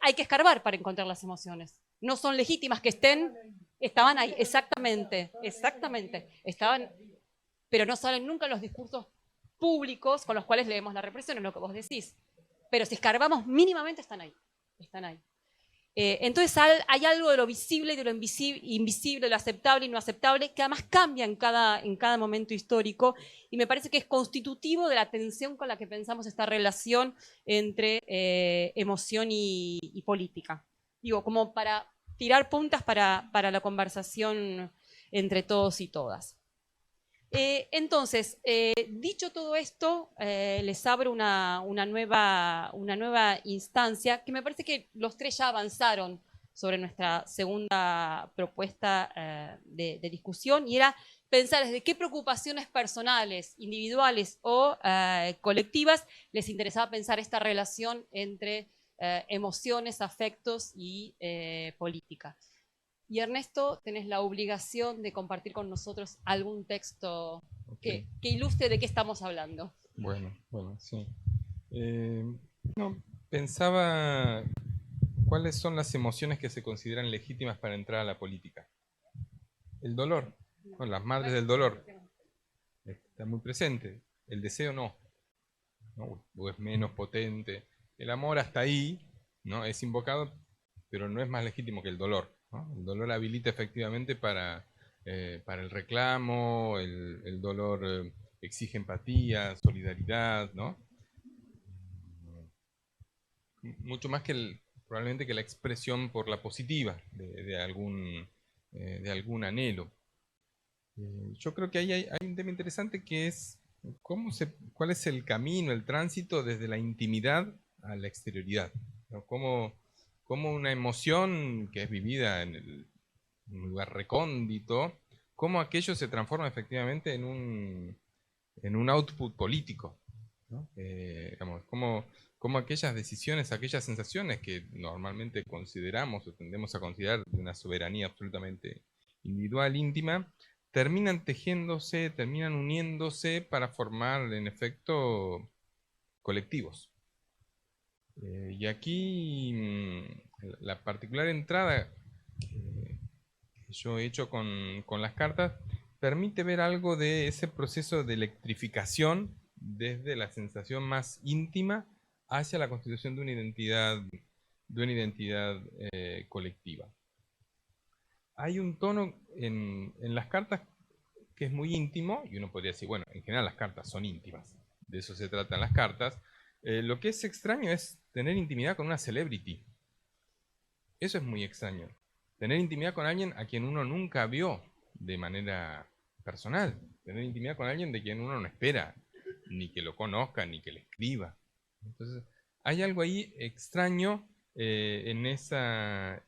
hay que escarbar para encontrar las emociones. No son legítimas que estaban ahí, exactamente, estaban, pero no salen nunca los discursos públicos con los cuales leemos la represión, es lo que vos decís. Pero si escarbamos mínimamente, están ahí. Entonces hay algo de lo visible y de lo invisible, de lo aceptable y no aceptable, que además cambia en cada momento histórico, y me parece que es constitutivo de la tensión con la que pensamos esta relación entre emoción y política. Digo, como para tirar puntas para la conversación entre todos y todas. Entonces, dicho todo esto, les abro una nueva instancia que me parece que los tres ya avanzaron sobre nuestra segunda propuesta de discusión, y era pensar desde qué preocupaciones personales, individuales o colectivas les interesaba pensar esta relación entre emociones, afectos y política. Y Ernesto, tenés la obligación de compartir con nosotros algún texto que ilustre de qué estamos hablando. Bueno, sí. Pensaba cuáles son las emociones que se consideran legítimas para entrar a la política. El dolor, las madres del dolor, está muy presente. El deseo no, o es menos potente. El amor hasta ahí, ¿no? Es invocado, pero no es más legítimo que el dolor, ¿no? El dolor habilita efectivamente para el reclamo, el dolor exige empatía, solidaridad, ¿no? Mucho más que probablemente que la expresión por la positiva de algún anhelo. Yo creo que ahí hay un tema interesante que es cuál es el camino, el tránsito desde la intimidad a la exterioridad, ¿no? Cómo una emoción que es vivida en un lugar recóndito, cómo aquello se transforma efectivamente en un output político, ¿no? Digamos, cómo aquellas decisiones, aquellas sensaciones que normalmente consideramos o tendemos a considerar de una soberanía absolutamente individual, íntima, terminan tejiéndose, terminan uniéndose para formar, en efecto, colectivos. Y aquí la particular entrada que yo he hecho con las cartas permite ver algo de ese proceso de electrificación desde la sensación más íntima hacia la constitución de una identidad colectiva. Hay un tono en las cartas que es muy íntimo, y uno podría decir, bueno, en general las cartas son íntimas, de eso se tratan las cartas. Lo que es extraño es tener intimidad con una celebrity. Eso es muy extraño. Tener intimidad con alguien a quien uno nunca vio de manera personal. Tener intimidad con alguien de quien uno no espera, ni que lo conozca, ni que le escriba. Entonces, hay algo ahí extraño en esa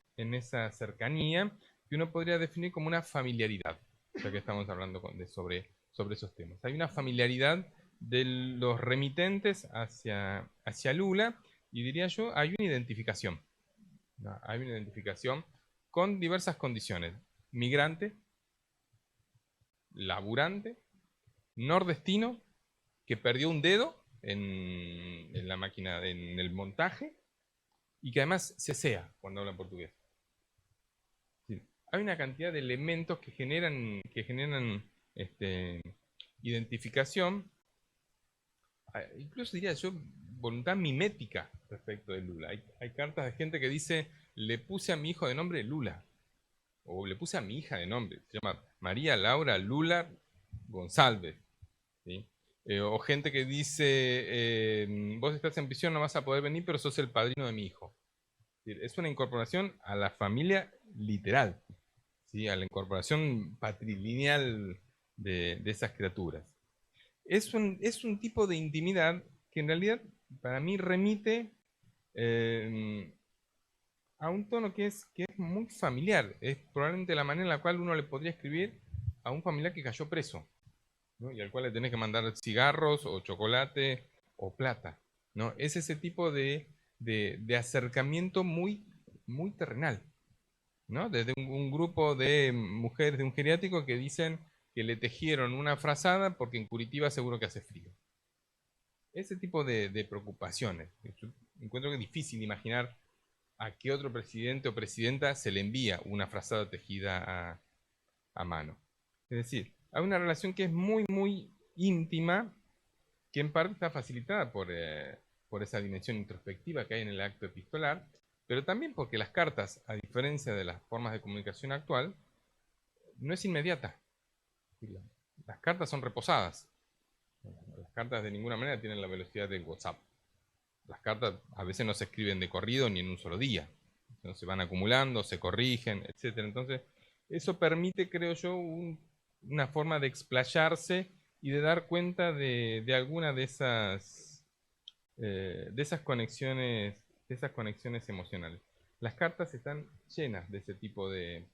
cercanía que uno podría definir como una familiaridad, ya que estamos hablando sobre esos temas. Hay una familiaridad de los remitentes hacia Lula, y diría yo, hay una identificación. ¿No? Hay una identificación con diversas condiciones. Migrante, laburante, nordestino, que perdió un dedo en la máquina, en el montaje, y que además cesea cuando habla portugués. Sí. Hay una cantidad de elementos que generan identificación, incluso diría yo, voluntad mimética respecto de Lula. Hay cartas de gente que dice, le puse a mi hijo de nombre Lula, o le puse a mi hija de nombre, se llama María Laura Lula González, ¿sí? O gente que dice, vos estás en prisión, no vas a poder venir, pero sos el padrino de mi hijo. Es una incorporación a la familia literal, ¿sí? A la incorporación patrilineal de esas criaturas. Es un tipo de intimidad que en realidad para mí remite a un tono que es muy familiar. Es probablemente la manera en la cual uno le podría escribir a un familiar que cayó preso, ¿no? Y al cual le tenés que mandar cigarros o chocolate o plata, ¿no? Es ese tipo de acercamiento muy, muy terrenal, ¿no? Desde un grupo de mujeres de un geriátrico que dicen que le tejieron una frazada porque en Curitiba seguro que hace frío. Ese tipo de preocupaciones. Yo encuentro que es difícil imaginar a qué otro presidente o presidenta se le envía una frazada tejida a mano. Es decir, hay una relación que es muy, muy íntima, que en parte está facilitada por esa dimensión introspectiva que hay en el acto epistolar, pero también porque las cartas, a diferencia de las formas de comunicación actual, no es inmediata. Las cartas son reposadas. Las cartas de ninguna manera tienen la velocidad del WhatsApp. Las cartas a veces no se escriben de corrido ni en un solo día. Se van acumulando, se corrigen, etc. Entonces, eso permite, creo yo, una forma de explayarse y de dar cuenta de alguna de esas conexiones emocionales. Las cartas están llenas de ese tipo de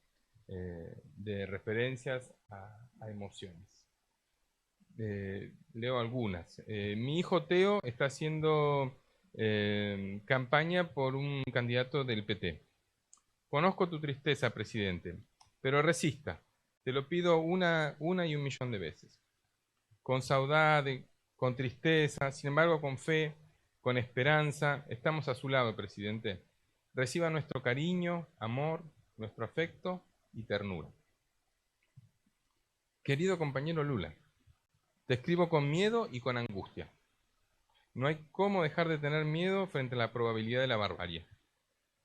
referencias a emociones. Leo algunas. Mi hijo Teo está haciendo campaña por un candidato del PT. Conozco tu tristeza, presidente, pero resista. Te lo pido una y 1.000.000 de veces. Con saudade, con tristeza, sin embargo con fe, con esperanza, estamos a su lado, presidente. Reciba nuestro cariño, amor, nuestro afecto y ternura. Querido compañero Lula, te escribo con miedo y con angustia. No hay cómo dejar de tener miedo frente a la probabilidad de la barbarie.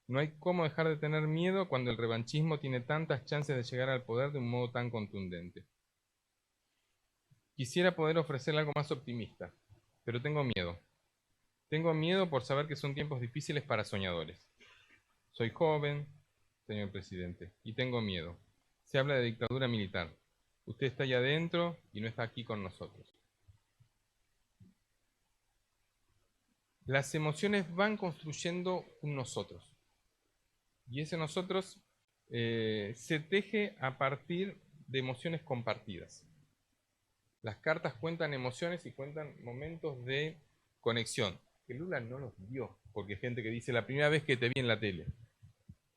No hay cómo dejar de tener miedo cuando el revanchismo tiene tantas chances de llegar al poder de un modo tan contundente. Quisiera poder ofrecerle algo más optimista, pero tengo miedo. Tengo miedo por saber que son tiempos difíciles para soñadores. Soy joven, señor presidente, y tengo miedo. Se habla de dictadura militar. Usted está allá adentro y no está aquí con nosotros. Las emociones van construyendo un nosotros. Y ese nosotros se teje a partir de emociones compartidas. Las cartas cuentan emociones y cuentan momentos de conexión, que Lula no los vio, porque hay gente que dice, la primera vez que te vi en la tele,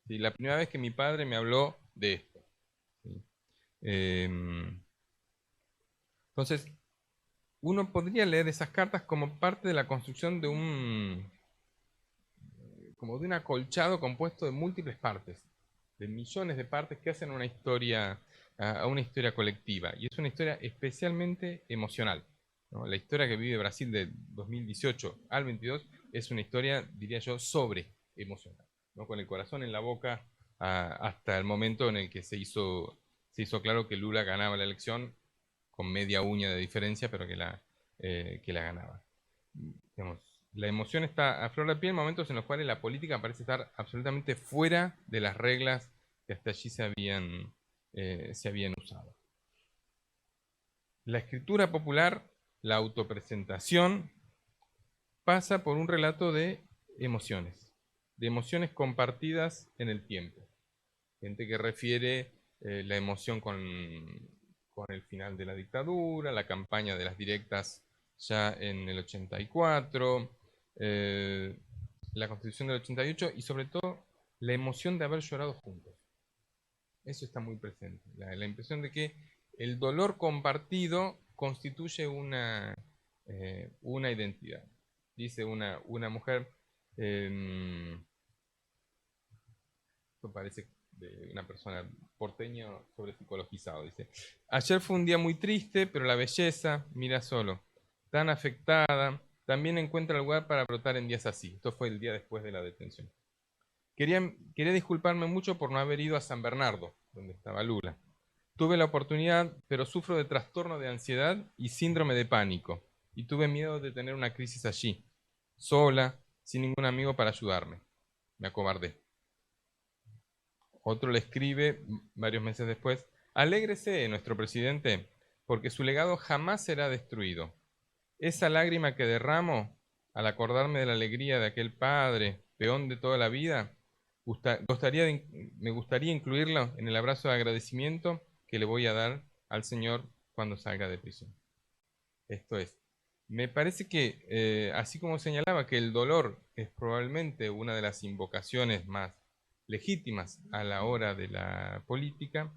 ¿sí? La primera vez que mi padre me habló de esto, ¿sí? Entonces, uno podría leer esas cartas como parte de la construcción de como de un acolchado compuesto de múltiples partes, de millones de partes que hacen una historia, a una historia colectiva. Y es una historia especialmente emocional, ¿no? La historia que vive Brasil de 2018 al 22 es una historia, diría yo, sobre emocional, ¿no? Con el corazón en la boca hasta el momento en el que se hizo claro que Lula ganaba la elección con media uña de diferencia, pero que la ganaba. Digamos, la emoción está a flor de piel en momentos en los cuales la política parece estar absolutamente fuera de las reglas que hasta allí se habían usado. La escritura popular, la autopresentación, pasa por un relato de emociones compartidas en el tiempo. Gente que refiere la emoción con el final de la dictadura, la campaña de las directas ya en el 84, la Constitución del 88 y sobre todo la emoción de haber llorado juntos. Eso está muy presente. La impresión de que el dolor compartido constituye una identidad. Dice una mujer, esto parece de una persona porteño sobre psicologizado, dice: ayer fue un día muy triste, pero la belleza, mira solo, tan afectada, también encuentra lugar para brotar en días así. Esto fue el día después de la detención. Quería disculparme mucho por no haber ido a San Bernardo, donde estaba Lula. Tuve la oportunidad, pero sufro de trastorno de ansiedad y síndrome de pánico, y tuve miedo de tener una crisis allí, sola, sin ningún amigo para ayudarme. Me acobardé. Otro le escribe, varios meses después: alégrese, nuestro presidente, porque su legado jamás será destruido. Esa lágrima que derramo al acordarme de la alegría de aquel padre, peón de toda la vida, me gustaría incluirlo en el abrazo de agradecimiento que le voy a dar al Señor cuando salga de prisión. Esto es, me parece que, así como señalaba que el dolor es probablemente una de las invocaciones más legítimas a la hora de la política,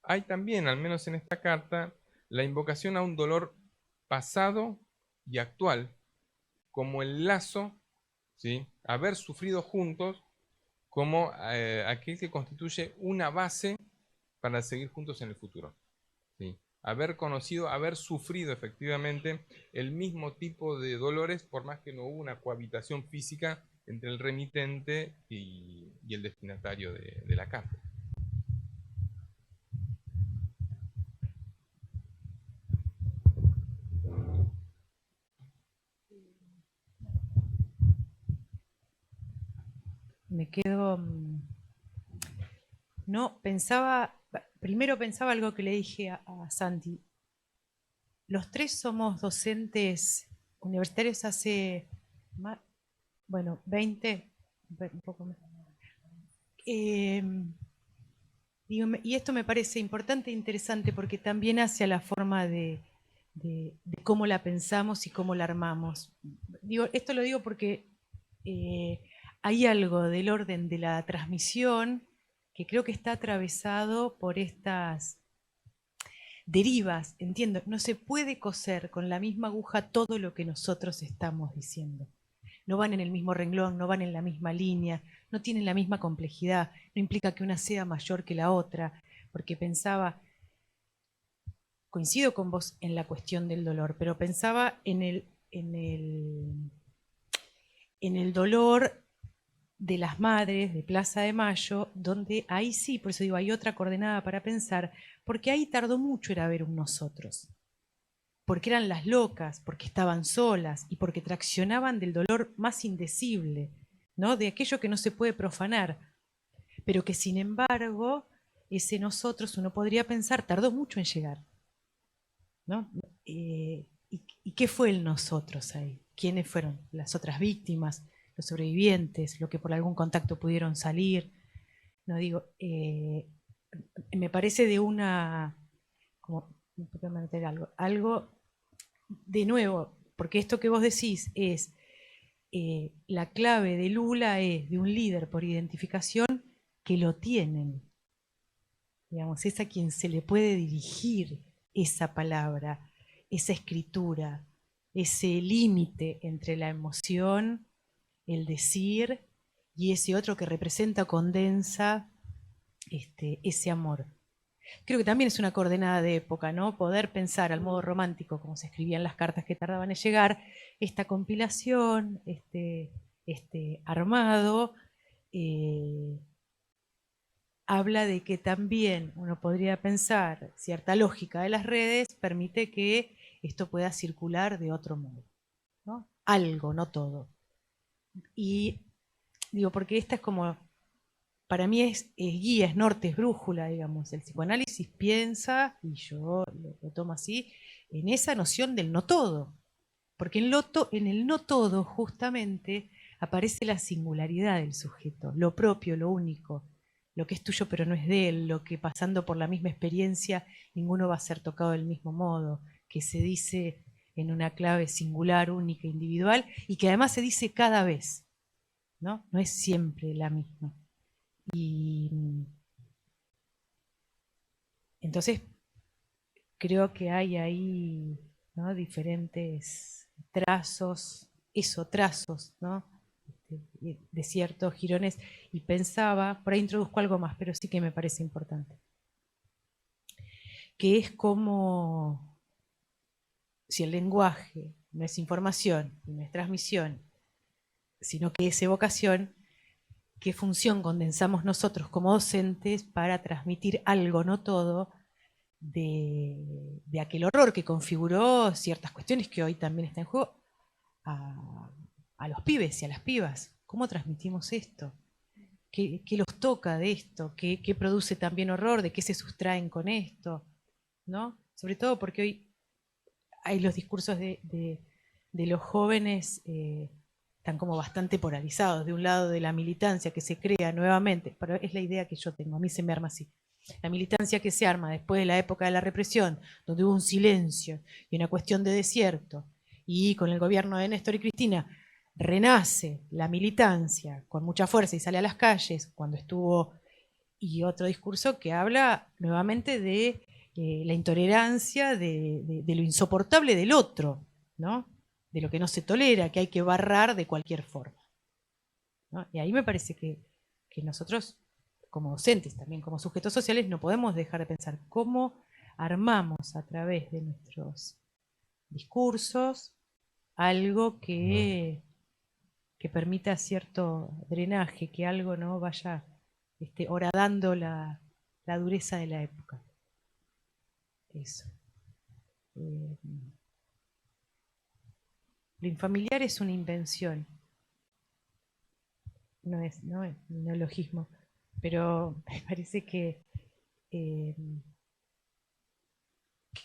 hay también, al menos en esta carta, la invocación a un dolor pasado y actual, como el lazo, ¿sí?, haber sufrido juntos, como aquel que constituye una base para seguir juntos en el futuro, ¿sí? Haber conocido, haber sufrido efectivamente el mismo tipo de dolores, por más que no hubo una cohabitación física entre el remitente y el destinatario de la carta. Me quedo... No, primero pensaba algo que le dije a Santi. Los tres somos docentes universitarios hace, 20, un poco más. Y esto me parece importante e interesante porque también hace a la forma de cómo la pensamos y cómo la armamos. Esto lo digo porque hay algo del orden de la transmisión que creo que está atravesado por estas derivas, entiendo. No se puede coser con la misma aguja todo lo que nosotros estamos diciendo. No van en el mismo renglón, no van en la misma línea, no tienen la misma complejidad, no implica que una sea mayor que la otra, porque pensaba, coincido con vos en la cuestión del dolor, pero pensaba en el dolor de las madres de Plaza de Mayo, donde ahí sí, por eso digo, hay otra coordenada para pensar, porque ahí tardó mucho en haber un nosotros, porque eran las locas, porque estaban solas y porque traccionaban del dolor más indecible, ¿no?, de aquello que no se puede profanar, pero que sin embargo ese nosotros, uno podría pensar, tardó mucho en llegar, ¿no? ¿Y qué fue el nosotros ahí? ¿Quiénes fueron las otras víctimas, los sobrevivientes, los que por algún contacto pudieron salir? No digo, me parece de una, como, meter algo de nuevo, porque esto que vos decís es, la clave de Lula es de un líder por identificación que lo tienen. digamos, es a quien se le puede dirigir esa palabra, esa escritura, ese límite entre la emoción, el decir y ese otro que representa, condensa ese amor. Creo que también es una coordenada de época, ¿no? Poder pensar al modo romántico, como se escribían las cartas que tardaban en llegar, esta compilación, armado, habla de que también uno podría pensar cierta lógica de las redes permite que esto pueda circular de otro modo, ¿no? Algo, no todo. Y digo, porque esta es como, para mí es guía, es norte, es brújula, digamos. El psicoanálisis piensa, y yo lo tomo así, en esa noción del no todo. Porque en el no todo, justamente, aparece la singularidad del sujeto, lo propio, lo único, lo que es tuyo pero no es de él, lo que pasando por la misma experiencia ninguno va a ser tocado del mismo modo, que se dice en una clave singular, única, individual, y que además se dice cada vez, ¿no? No es siempre la misma. Y entonces creo que hay ahí, ¿no?, diferentes trazos, ¿no?, de ciertos jirones, y pensaba, por ahí introduzco algo más, pero sí que me parece importante, que es como si el lenguaje no es información, no es transmisión, sino que es evocación, ¿qué función condensamos nosotros como docentes para transmitir algo, no todo, de aquel horror que configuró ciertas cuestiones que hoy también están en juego a los pibes y a las pibas? ¿Cómo transmitimos esto? ¿Qué los toca de esto? ¿Qué produce también horror? ¿De qué se sustraen con esto? ¿No? Sobre todo porque hoy hay los discursos de los jóvenes están como bastante polarizados. De un lado, de la militancia que se crea nuevamente, pero es la idea que yo tengo, a mí se me arma así. La militancia que se arma después de la época de la represión, donde hubo un silencio y una cuestión de desierto, y con el gobierno de Néstor y Cristina renace la militancia con mucha fuerza y sale a las calles cuando estuvo, y otro discurso que habla nuevamente de la intolerancia, de lo insoportable del otro, ¿no?, de lo que no se tolera, que hay que barrar de cualquier forma, ¿no? Y ahí me parece que nosotros, como docentes, también como sujetos sociales, no podemos dejar de pensar cómo armamos a través de nuestros discursos algo que permita cierto drenaje, que algo no vaya horadando la dureza de la época. Eso. Lo infamiliar es una invención, no es un neologismo, pero me parece que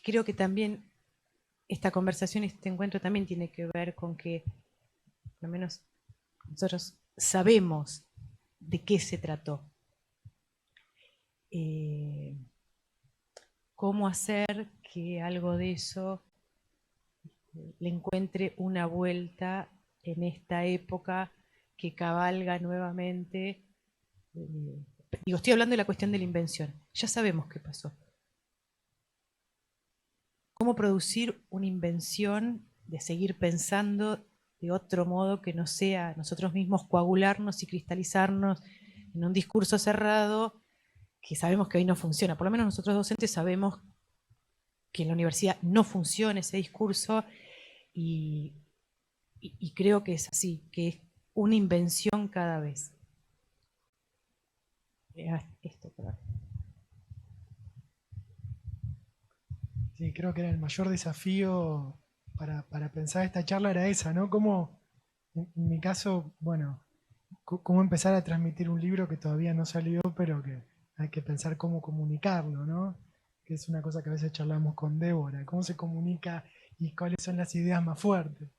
creo que también esta conversación, este encuentro también tiene que ver con que, por lo menos, nosotros sabemos de qué se trató. Cómo hacer que algo de eso le encuentre una vuelta en esta época que cabalga nuevamente. Estoy hablando de la cuestión de la invención. Ya sabemos qué pasó. ¿Cómo producir una invención de seguir pensando de otro modo que no sea nosotros mismos coagularnos y cristalizarnos en un discurso cerrado que sabemos que hoy no funciona? Por lo menos nosotros docentes sabemos que en la universidad no funciona ese discurso, y creo que es así, que es una invención cada vez. Esto, perdón. Sí, creo que era el mayor desafío para pensar esta charla era esa, ¿no? Cómo, en mi caso, bueno, cómo empezar a transmitir un libro que todavía no salió, pero que hay que pensar cómo comunicarlo, ¿no? Que es una cosa que a veces charlamos con Débora, cómo se comunica y cuáles son las ideas más fuertes.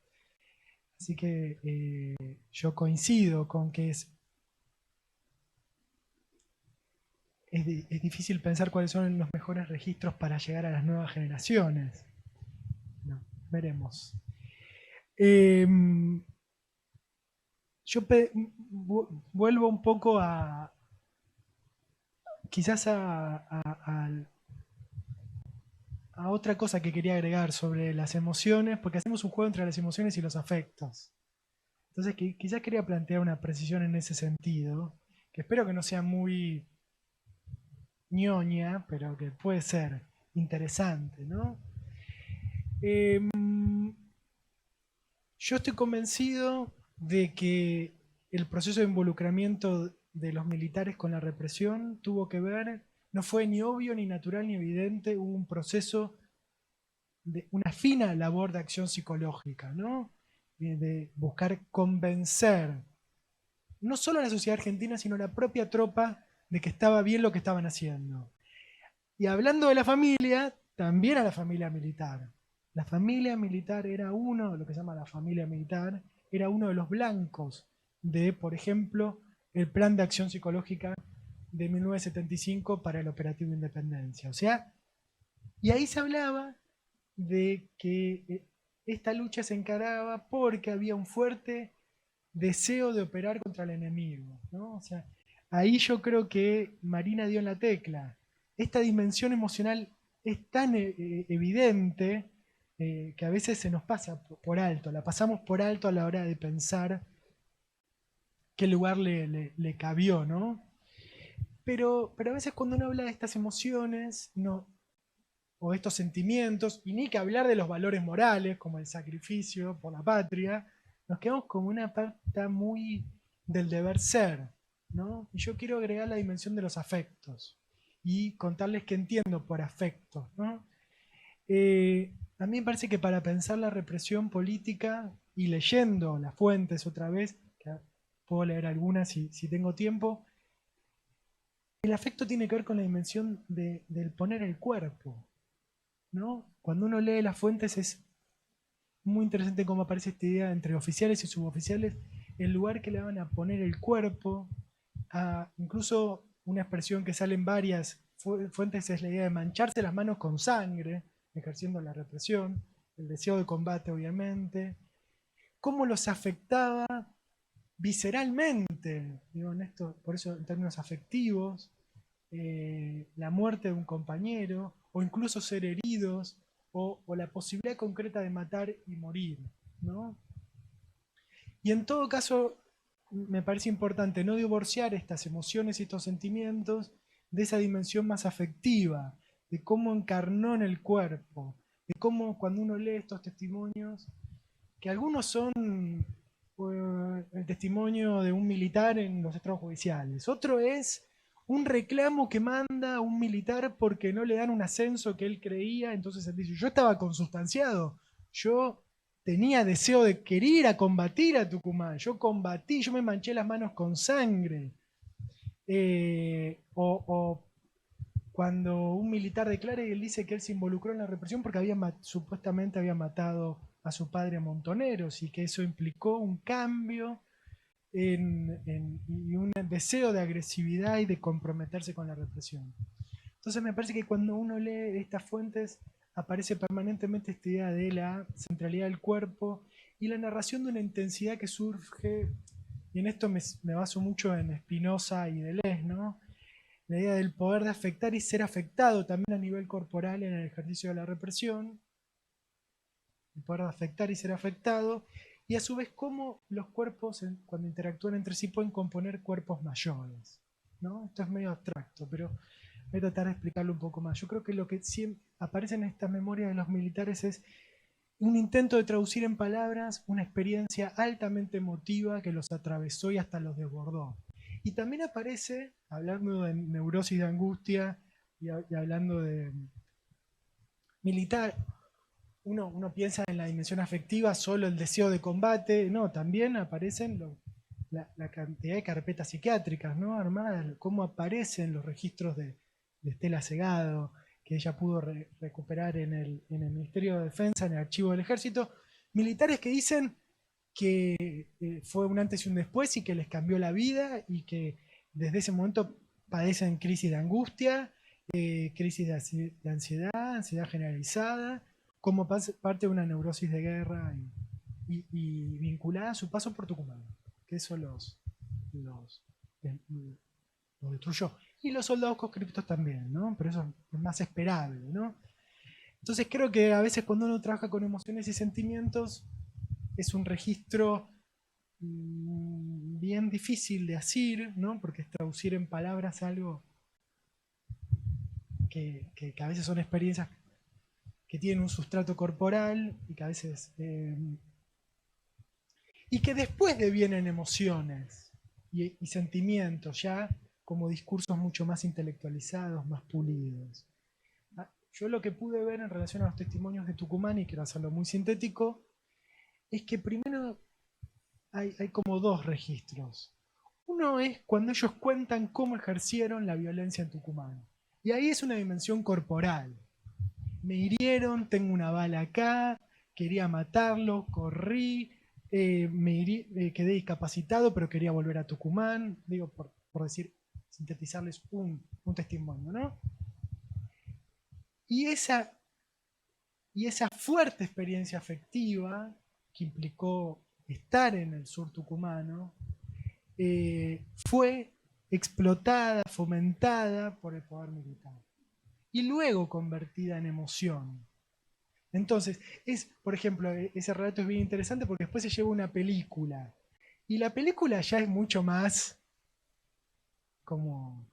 Así que yo coincido con que es difícil pensar cuáles son los mejores registros para llegar a las nuevas generaciones. No, veremos. Yo vuelvo un poco quizás a otra cosa que quería agregar sobre las emociones, porque hacemos un juego entre las emociones y los afectos. Entonces quizás quería plantear una precisión en ese sentido, que espero que no sea muy ñoña, pero que puede ser interesante, ¿no? Yo estoy convencido de que el proceso de involucramiento de los militares con la represión tuvo que ver, no fue ni obvio, ni natural, ni evidente, hubo un proceso de una fina labor de acción psicológica, ¿no? De buscar convencer no solo a la sociedad argentina, sino a la propia tropa de que estaba bien lo que estaban haciendo. Y hablando de la familia, también a la familia militar. La familia militar era uno, lo que se llama la familia militar, era uno de los blancos de, por ejemplo, el plan de acción psicológica de 1975 para el operativo Independencia. O sea, y ahí se hablaba de que esta lucha se encaraba porque había un fuerte deseo de operar contra el enemigo, ¿no? O sea, ahí yo creo que Marina dio en la tecla. Esta dimensión emocional es tan evidente que a veces se nos pasa por alto, la pasamos por alto a la hora de pensar qué lugar le cabió, ¿no? Pero a veces cuando uno habla de estas emociones o estos sentimientos, y ni que hablar de los valores morales, como el sacrificio por la patria, nos quedamos como una parte muy del deber ser, ¿no? Y yo quiero agregar la dimensión de los afectos y contarles qué entiendo por afectos, ¿no? A mí me parece que para pensar la represión política y leyendo las fuentes otra vez, que puedo leer algunas si tengo tiempo, el afecto tiene que ver con la dimensión del poner el cuerpo, ¿no? Cuando uno lee las fuentes es muy interesante cómo aparece esta idea entre oficiales y suboficiales, el lugar que le van a poner el cuerpo, incluso una expresión que sale en varias fuentes es la idea de mancharse las manos con sangre, ejerciendo la represión, el deseo de combate obviamente, cómo los afectaba visceralmente, digo, en esto, por eso en términos afectivos, la muerte de un compañero, o incluso ser heridos, o la posibilidad concreta de matar y morir, ¿no? Y en todo caso, me parece importante no divorciar estas emociones y estos sentimientos de esa dimensión más afectiva, de cómo encarnó en el cuerpo, de cómo cuando uno lee estos testimonios, que algunos son el testimonio de un militar en los estrados judiciales, otro es un reclamo que manda un militar porque no le dan un ascenso que él creía, entonces él dice, yo estaba consustanciado, yo tenía deseo de querer ir a combatir a Tucumán, yo combatí, yo me manché las manos con sangre. O cuando un militar declara y él dice que él se involucró en la represión porque supuestamente había matado a su padre Montoneros y que eso implicó un cambio y un deseo de agresividad y de comprometerse con la represión. Entonces me parece que cuando uno lee estas fuentes aparece permanentemente esta idea de la centralidad del cuerpo y la narración de una intensidad que surge, y en esto me baso mucho en Spinoza y Deleuze, ¿no? La idea del poder de afectar y ser afectado también a nivel corporal en el ejercicio de la represión, el poder de afectar y ser afectado, y a su vez cómo los cuerpos cuando interactúan entre sí pueden componer cuerpos mayores, ¿no? Esto es medio abstracto, pero voy a tratar de explicarlo un poco más. Yo creo que lo que siempre aparece en estas memorias de los militares es un intento de traducir en palabras una experiencia altamente emotiva que los atravesó y hasta los desbordó. Y también aparece, hablando de neurosis de angustia y hablando de militar, uno piensa en la dimensión afectiva, solo el deseo de combate, no, también aparecen la cantidad de carpetas psiquiátricas, ¿no? Armadas, cómo aparecen los registros de Estela Segado, que ella pudo recuperar en el Ministerio de Defensa, en el archivo del Ejército, militares que dicen que fue un antes y un después y que les cambió la vida y que desde ese momento padecen crisis de angustia, crisis de ansiedad, ansiedad generalizada, como parte de una neurosis de guerra y vinculada a su paso por Tucumán, que eso los destruyó. y los soldados conscriptos también, ¿no? Pero eso es más esperable, ¿no? Entonces creo que a veces cuando uno trabaja con emociones y sentimientos es un registro bien difícil de asir, ¿no? Porque es traducir en palabras algo que a veces son experiencias que tienen un sustrato corporal y que a veces... y que después devienen emociones y sentimientos ya como discursos mucho más intelectualizados, más pulidos. Yo lo que pude ver en relación a los testimonios de Tucumán, y quiero hacerlo muy sintético, es que primero hay como dos registros. Uno es cuando ellos cuentan cómo ejercieron la violencia en Tucumán. Y ahí es una dimensión corporal. Me hirieron, tengo una bala acá, quería matarlo, corrí, quedé discapacitado, pero quería volver a Tucumán. Digo, por decir, sintetizarles un testimonio, ¿no? Y esa fuerte experiencia afectiva que implicó estar en el sur tucumano, fue explotada, fomentada por el poder militar y luego convertida en emoción. Entonces, por ejemplo, ese relato es bien interesante porque después se lleva una película y la película ya es mucho más como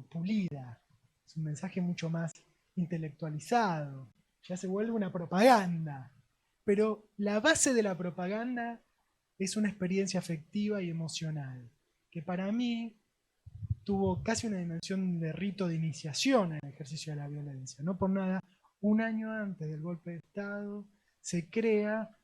pulida, es un mensaje mucho más intelectualizado, ya se vuelve una propaganda, pero la base de la propaganda es una experiencia afectiva y emocional, que para mí tuvo casi una dimensión de rito de iniciación en el ejercicio de la violencia. No por nada, un año antes del golpe de Estado se crea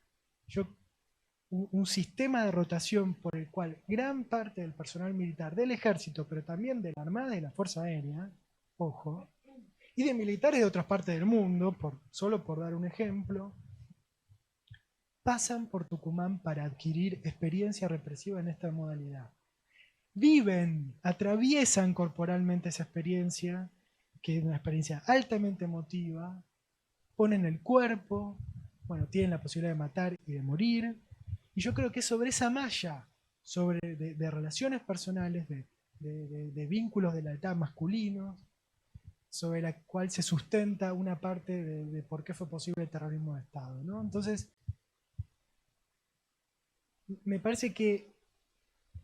un sistema de rotación por el cual gran parte del personal militar del ejército, pero también de la Armada y de la Fuerza Aérea, ojo, y de militares de otras partes del mundo, solo por dar un ejemplo, pasan por Tucumán para adquirir experiencia represiva en esta modalidad. Viven, atraviesan corporalmente esa experiencia, que es una experiencia altamente emotiva, ponen el cuerpo, bueno, tienen la posibilidad de matar y de morir, y yo creo que es sobre esa malla, de relaciones personales, de vínculos de lealtad masculinos, sobre la cual se sustenta una parte de por qué fue posible el terrorismo de Estado, ¿no? Entonces, me parece que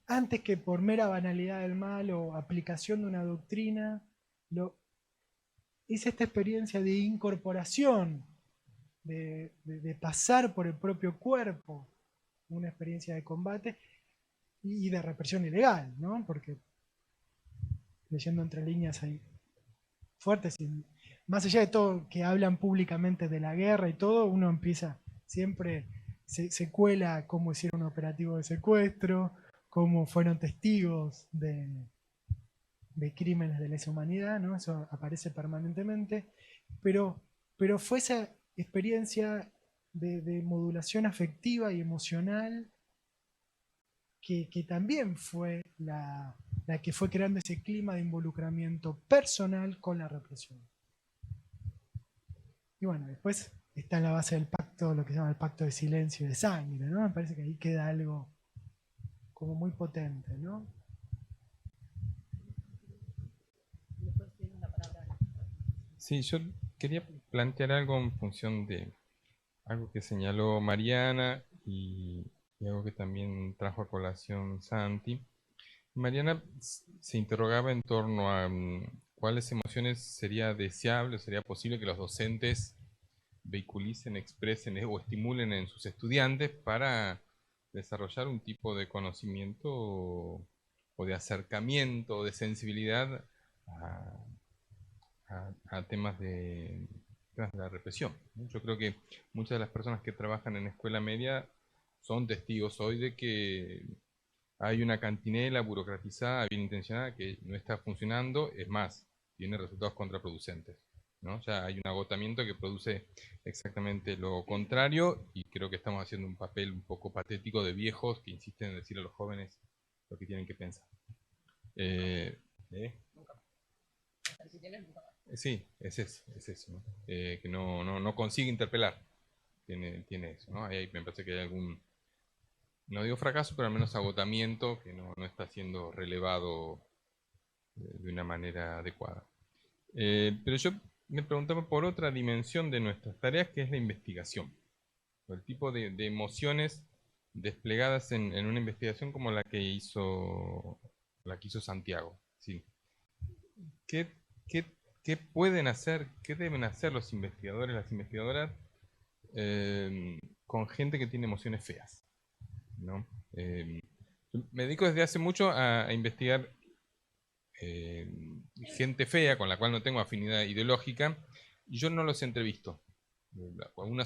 antes que por mera banalidad del mal o aplicación de una doctrina, es esta experiencia de incorporación, de pasar por el propio cuerpo, una experiencia de combate y de represión ilegal, ¿no? Porque leyendo entre líneas hay fuertes, y más allá de todo que hablan públicamente de la guerra y todo, uno empieza siempre, se cuela cómo hicieron un operativo de secuestro, cómo fueron testigos de crímenes de lesa humanidad, ¿no? Eso aparece permanentemente, pero fue esa experiencia de modulación afectiva y emocional que también fue la que fue creando ese clima de involucramiento personal con la represión. Y bueno, después está en la base del pacto, lo que se llama el pacto de silencio y de sangre, ¿no? Me parece que ahí queda algo como muy potente, ¿no? Sí, yo quería plantear algo en función de algo que señaló Mariana y algo que también trajo a colación Santi. Mariana se interrogaba en torno a cuáles emociones sería deseable, sería posible que los docentes vehiculicen, expresen o estimulen en sus estudiantes para desarrollar un tipo de conocimiento o de acercamiento o de sensibilidad a temas de la represión. Yo creo que muchas de las personas que trabajan en escuela media son testigos hoy de que hay una cantinela burocratizada, bien intencionada, que no está funcionando, es más, tiene resultados contraproducentes, ¿no? Ya hay un agotamiento que produce exactamente lo contrario y creo que estamos haciendo un papel un poco patético de viejos que insisten en decir a los jóvenes lo que tienen que pensar. Sí, es eso, ¿no? Que no consigue interpelar, tiene eso, ¿no? Ahí me parece que hay no digo fracaso, pero al menos agotamiento, que no está siendo relevado de una manera adecuada. Pero yo me preguntaba por otra dimensión de nuestras tareas, que es la investigación. El tipo de emociones desplegadas en una investigación como la que hizo Santiago. ¿Sí? ¿Qué pueden hacer, qué deben hacer los investigadores, las investigadoras con gente que tiene emociones feas? ¿No? Yo me dedico desde hace mucho a investigar gente fea con la cual no tengo afinidad ideológica, y yo no los entrevisto. Una